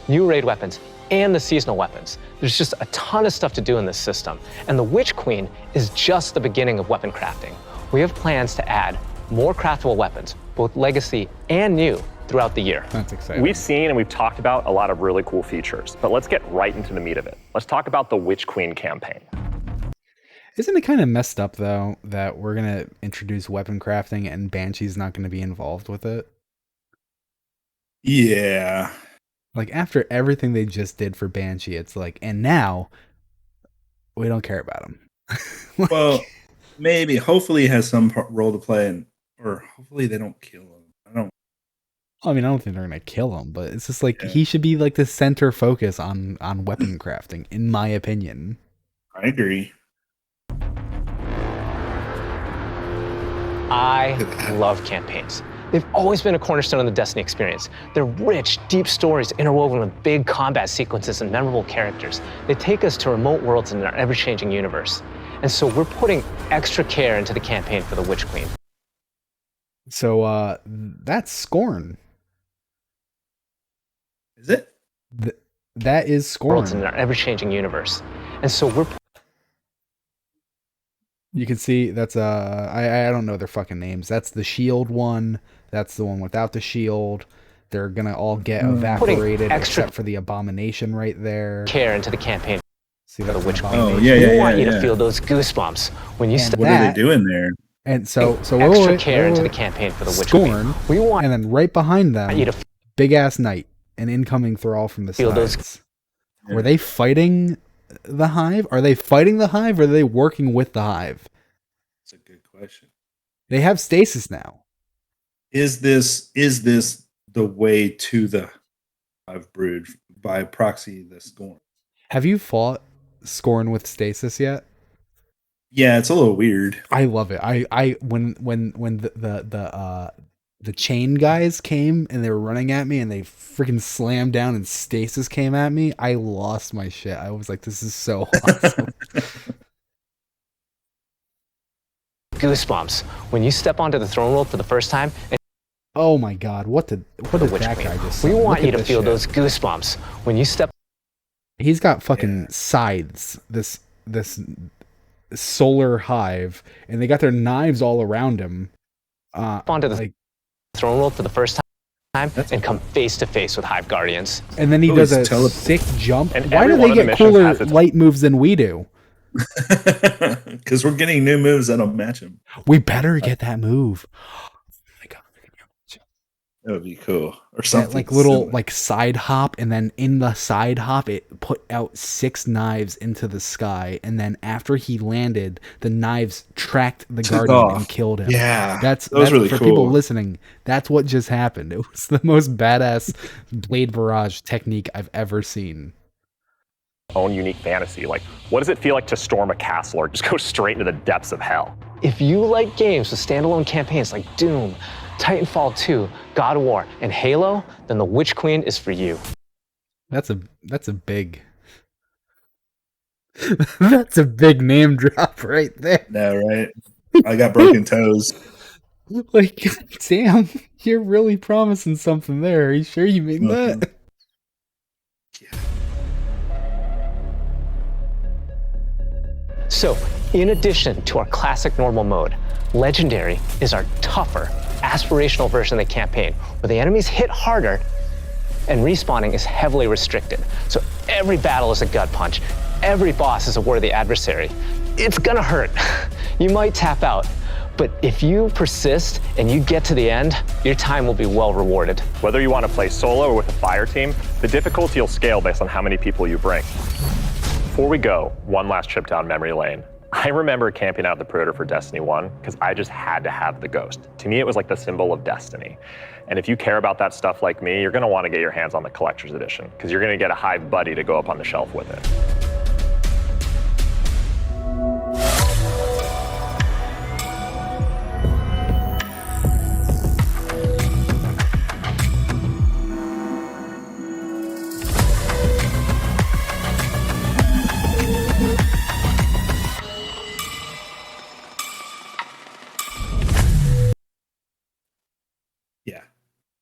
[SPEAKER 7] New raid weapons, and the seasonal weapons. There's just a ton of stuff to do in this system. And the Witch Queen is just the beginning of weapon crafting. We have plans to add more craftable weapons, both legacy and new, throughout the year.
[SPEAKER 1] That's exciting.
[SPEAKER 6] We've seen and we've talked about a lot of really cool features, but let's get right into the meat of it. Let's talk about the Witch Queen campaign.
[SPEAKER 1] Isn't it kind of messed up though that we're gonna introduce weapon crafting and Banshee's not gonna be involved with it?
[SPEAKER 2] Yeah.
[SPEAKER 1] Like after everything they just did for Banshee, it's like, and now we don't care about him. Like,
[SPEAKER 2] Well, maybe. Hopefully, he has some role to play, or hopefully they don't kill him.
[SPEAKER 1] I mean, I don't think they're gonna kill him, but it's just like
[SPEAKER 2] Yeah.
[SPEAKER 1] he should be like the center focus on weapon crafting, in my opinion.
[SPEAKER 2] I agree.
[SPEAKER 7] I love campaigns. They've always been a cornerstone of the Destiny experience. They're rich, deep stories interwoven with big combat sequences and memorable characters. They take us to remote worlds in our ever-changing universe. And so we're putting extra care into the campaign for the Witch Queen.
[SPEAKER 1] So that's Scorn.
[SPEAKER 2] Is it?
[SPEAKER 1] That is
[SPEAKER 7] Worlds in
[SPEAKER 1] Scorn.
[SPEAKER 7] our ever-changing universe. And so we're
[SPEAKER 1] You can see that's I don't know their fucking names. That's the shield one. That's the one without the shield. They're gonna all get evaporated
[SPEAKER 7] extra
[SPEAKER 1] except for the abomination right there.
[SPEAKER 7] care into the campaign
[SPEAKER 1] See
[SPEAKER 7] for
[SPEAKER 1] that's
[SPEAKER 7] the Witch
[SPEAKER 1] an
[SPEAKER 7] Queen.
[SPEAKER 2] Oh,
[SPEAKER 1] abomination.
[SPEAKER 2] yeah,
[SPEAKER 7] We want you
[SPEAKER 2] yeah.
[SPEAKER 7] to feel those goosebumps when you
[SPEAKER 1] And
[SPEAKER 7] step
[SPEAKER 2] What are
[SPEAKER 1] That-
[SPEAKER 2] they doing there?
[SPEAKER 1] And so
[SPEAKER 7] extra care into the campaign for the Witch
[SPEAKER 1] Scorn,
[SPEAKER 7] Queen. We want
[SPEAKER 1] and then right behind them,
[SPEAKER 7] you to
[SPEAKER 1] big ass knight, an incoming thrall from the
[SPEAKER 7] Feel those-
[SPEAKER 1] sides. Were they fighting the Hive? Are they fighting the Hive, or are they working with the Hive?
[SPEAKER 2] That's a good question.
[SPEAKER 1] They have stasis now.
[SPEAKER 2] Is this the way to the Hive Brood by proxy? The Scorn.
[SPEAKER 1] Have you fought Scorn with stasis yet?
[SPEAKER 2] Yeah, it's a little weird.
[SPEAKER 1] I love it. I when the chain guys came and they were running at me and they freaking slammed down and stasis came at me, I lost my shit. I was like, this is so awesome.
[SPEAKER 7] goosebumps when you step onto the throne world for the first time and
[SPEAKER 1] Oh my god, what did
[SPEAKER 7] the
[SPEAKER 1] that
[SPEAKER 7] Witch
[SPEAKER 1] guy
[SPEAKER 7] Queen.
[SPEAKER 1] just
[SPEAKER 7] We
[SPEAKER 1] say?
[SPEAKER 7] want
[SPEAKER 1] Look
[SPEAKER 7] you
[SPEAKER 1] at
[SPEAKER 7] to
[SPEAKER 1] this
[SPEAKER 7] feel
[SPEAKER 1] shit.
[SPEAKER 7] those goosebumps when you step
[SPEAKER 1] He's got fucking scythes, this solar hive, and they got their knives all around him.
[SPEAKER 7] onto the
[SPEAKER 1] Like,
[SPEAKER 7] throne world for the first time
[SPEAKER 2] That's
[SPEAKER 7] and come face to face with Hive Guardians.
[SPEAKER 1] and then he
[SPEAKER 2] Oh,
[SPEAKER 1] does a
[SPEAKER 2] he's teleport.
[SPEAKER 1] sick jump.
[SPEAKER 6] And
[SPEAKER 1] Why
[SPEAKER 6] every
[SPEAKER 1] do
[SPEAKER 6] one
[SPEAKER 1] they
[SPEAKER 6] of the
[SPEAKER 1] get
[SPEAKER 6] missions
[SPEAKER 1] cooler
[SPEAKER 6] has its-
[SPEAKER 1] light moves than we do?
[SPEAKER 2] Because we're getting new moves that'll match him.
[SPEAKER 1] We better get that move. Oh my god.
[SPEAKER 2] That would be cool. Or
[SPEAKER 1] That
[SPEAKER 2] something
[SPEAKER 1] like little
[SPEAKER 2] similar.
[SPEAKER 1] like side hop, and then in the side hop it put out 6 knives into the sky, and then after he landed, the knives tracked the
[SPEAKER 2] Took
[SPEAKER 1] guardian
[SPEAKER 2] off.
[SPEAKER 1] and killed him.
[SPEAKER 2] Yeah,
[SPEAKER 1] That's
[SPEAKER 2] that was really
[SPEAKER 1] for people
[SPEAKER 2] cool.
[SPEAKER 1] listening. That's what just happened. It was the most badass blade barrage technique I've ever seen.
[SPEAKER 6] Own unique fantasy. Like, what does it feel like to storm a castle or just go straight into the depths of hell?
[SPEAKER 7] If you like games with standalone campaigns like Doom, Titanfall 2, God of War, and Halo, then The Witch Queen is for you.
[SPEAKER 1] That's a big that's a big name drop right there.
[SPEAKER 2] No, right? I got broken toes.
[SPEAKER 1] Like, damn, you're really promising something there. Are you sure you mean that?
[SPEAKER 7] So, in addition to our classic normal mode, Legendary is our tougher, aspirational version of the campaign, where the enemies hit harder and respawning is heavily restricted. So every battle is a gut punch, every boss is a worthy adversary. It's gonna hurt. You might tap out, but if you persist and you get to the end, your time will be well rewarded.
[SPEAKER 6] Whether you want to play solo or with a fire team, the difficulty will scale based on how many people you bring. Before we go, one last trip down memory lane. I remember camping out the Predator for Destiny 1 because I just had to have the Ghost. To me, it was like the symbol of destiny. And if you care about that stuff like me, you're gonna want to get your hands on the Collector's Edition because you're gonna get a Hive buddy to go up on the shelf with it.
[SPEAKER 2] Yeah.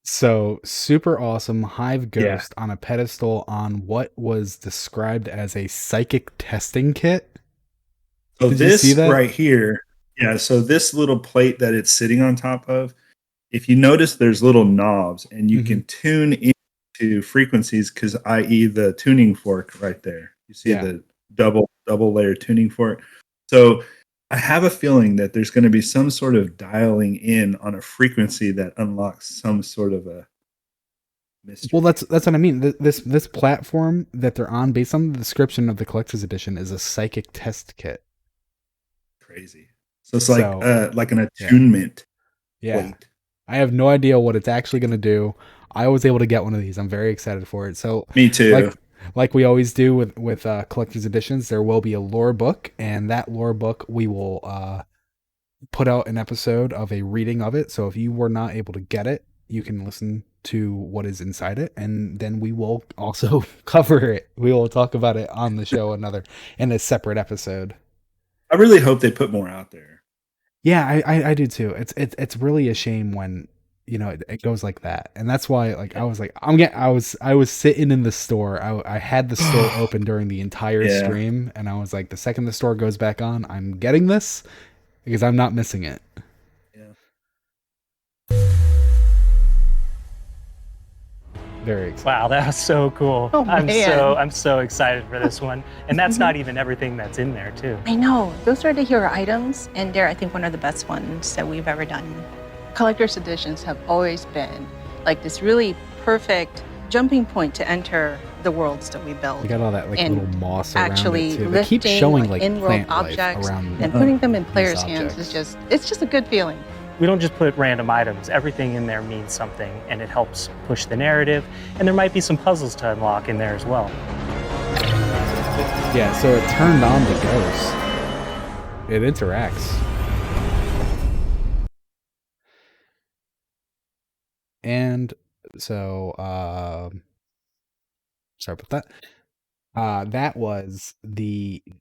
[SPEAKER 1] So super awesome Hive Ghost on a pedestal on what was described as a psychic testing kit.
[SPEAKER 2] So
[SPEAKER 1] Did you see
[SPEAKER 2] this
[SPEAKER 1] that?
[SPEAKER 2] right here, so this little plate that it's sitting on top of, if you notice there's little knobs and you can tune into frequencies, because i.e. the tuning fork right there. You see the double layer tuning fork. So I have a feeling that there's going to be some sort of dialing in on a frequency that unlocks some sort of a mystery.
[SPEAKER 1] Well, that's what I mean. This platform that they're on, based on the description of the collector's edition, is a psychic test kit.
[SPEAKER 2] Crazy. So it's like an attunement plate.
[SPEAKER 1] I have no idea what it's actually going to do. I was able to get one of these. I'm very excited for it. So
[SPEAKER 2] me too.
[SPEAKER 1] Like we always do with collector's editions, there will be a lore book, and that lore book we will put out an episode of a reading of it. So if you were not able to get it, you can listen to what is inside it, and then we will also cover it. We will talk about it on the show in a separate episode.
[SPEAKER 2] I really hope they put more out there.
[SPEAKER 1] Yeah, I do too. It's really a shame when it goes like that, and that's why I was sitting in the store. I had the store open during the entire stream, and I was like, the second the store goes back on, I'm getting this because I'm not missing it. Very excited.
[SPEAKER 8] Wow, that was so cool.
[SPEAKER 9] Oh,
[SPEAKER 8] I'm so excited for this one. And that's not even everything that's in there too.
[SPEAKER 9] I know. Those are the hero items, and they're, I think, one of the best ones that we've ever done. Collector's editions have always been like this really perfect jumping point to enter the worlds that we build.
[SPEAKER 1] We got all that
[SPEAKER 9] and
[SPEAKER 1] little moss around
[SPEAKER 9] actually
[SPEAKER 1] it too. They
[SPEAKER 9] lifting
[SPEAKER 1] keep showing
[SPEAKER 9] in-world
[SPEAKER 1] plant life
[SPEAKER 9] objects
[SPEAKER 1] around
[SPEAKER 9] and putting them in
[SPEAKER 1] these
[SPEAKER 9] players' hands
[SPEAKER 1] objects.
[SPEAKER 9] it's just a good feeling.
[SPEAKER 8] We don't just put random items. Everything in there means something, and it helps push the narrative. And there might be some puzzles to unlock in there as well.
[SPEAKER 1] Yeah, so it turned on the ghost. It interacts. And so, sorry about that. That was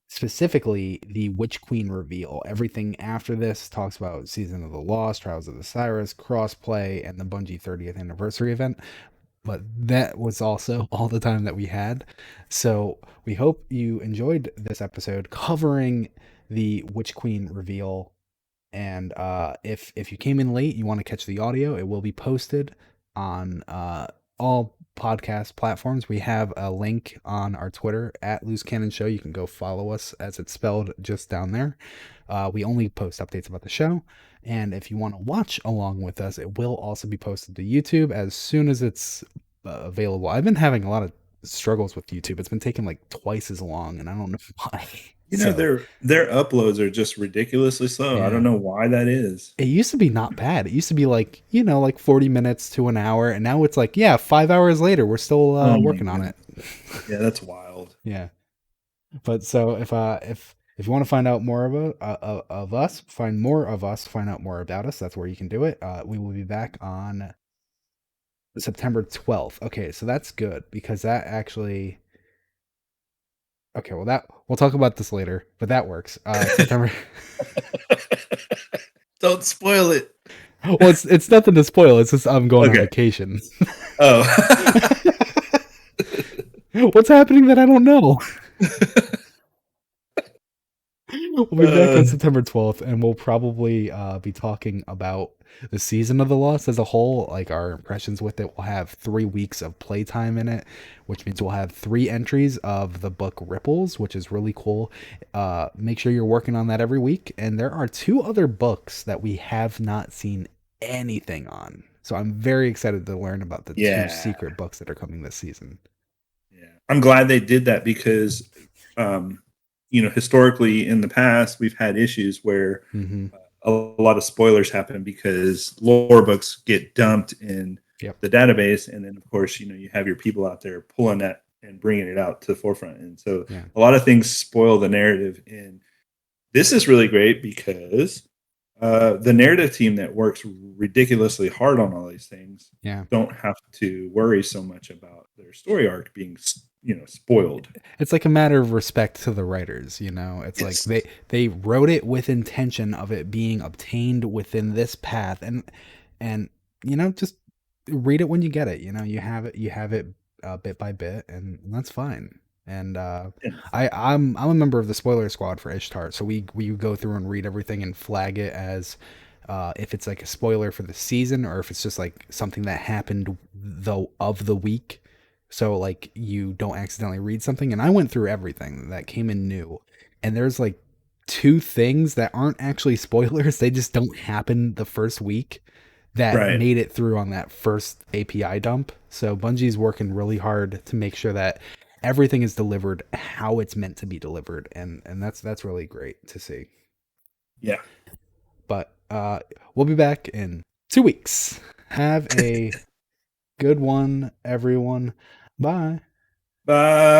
[SPEAKER 1] specifically the Witch Queen reveal. Everything after this talks about Season of the Lost, Trials of the Cyrus, crossplay, and the Bungie 30th anniversary event. But that was also all the time that we had. So we hope you enjoyed this episode covering the Witch Queen reveal. And if you came in late, you want to catch the audio, it will be posted on all podcast platforms. We have a link on our Twitter at Loose Canon Show. You can go follow us as it's spelled just down there. We only post updates about the show. And if you want to watch along with us, it will also be posted to YouTube as soon as it's available. I've been having a lot of struggles with YouTube. It's been taking like twice as long, and I don't know why.
[SPEAKER 2] You know, their uploads are just ridiculously slow. I don't know why that is.
[SPEAKER 1] It used to be not bad. It used to be like, like 40 minutes to an hour, and now it's like, 5 hours later, we're still working on it.
[SPEAKER 2] Yeah, that's wild.
[SPEAKER 1] Yeah. But so if you want to find out more of us, find out more about us, that's where you can do it. We will be back on September 12th. Okay, so that's good because that actually. Okay, well we'll talk about this later, but that works. September.
[SPEAKER 2] Don't spoil it.
[SPEAKER 1] Well, it's nothing to spoil. It's just I'm going on vacation.
[SPEAKER 2] Oh.
[SPEAKER 1] What's happening that I don't know? We'll be back on September 12th, and we'll probably be talking about the Season of the Lost as a whole, like our impressions with it. We'll have 3 weeks of playtime in it, which means we'll have 3 entries of the book Ripples, which is really cool. Make sure you're working on that every week. And there are 2 other books that we have not seen anything on. So I'm very excited to learn about the 2 secret books that are coming this season.
[SPEAKER 2] Yeah, I'm glad they did that because historically in the past, we've had issues where a lot of spoilers happen because lore books get dumped in the database. And then, of course, you have your people out there pulling that and bringing it out to the forefront. And so a lot of things spoil the narrative. And this is really great because the narrative team that works ridiculously hard on all these things don't have to worry so much about their story arc being spoiled.
[SPEAKER 1] It's like a matter of respect to the writers, it's like they wrote it with intention of it being obtained within this path, and just read it when you get it. You have it bit by bit, and that's fine. And I'm a member of the spoiler squad for Ishtar, so we go through and read everything and flag it as if it's like a spoiler for the season or if it's just like something that happened of the week. So like you don't accidentally read something. And I went through everything that came in new, and there's like 2 things that aren't actually spoilers. They just don't happen the first week that made it through on that first API dump. So Bungie's working really hard to make sure that everything is delivered how it's meant to be delivered. And that's really great to see.
[SPEAKER 2] Yeah.
[SPEAKER 1] But we'll be back in 2 weeks. Have a good one, everyone. Bye.
[SPEAKER 2] Bye.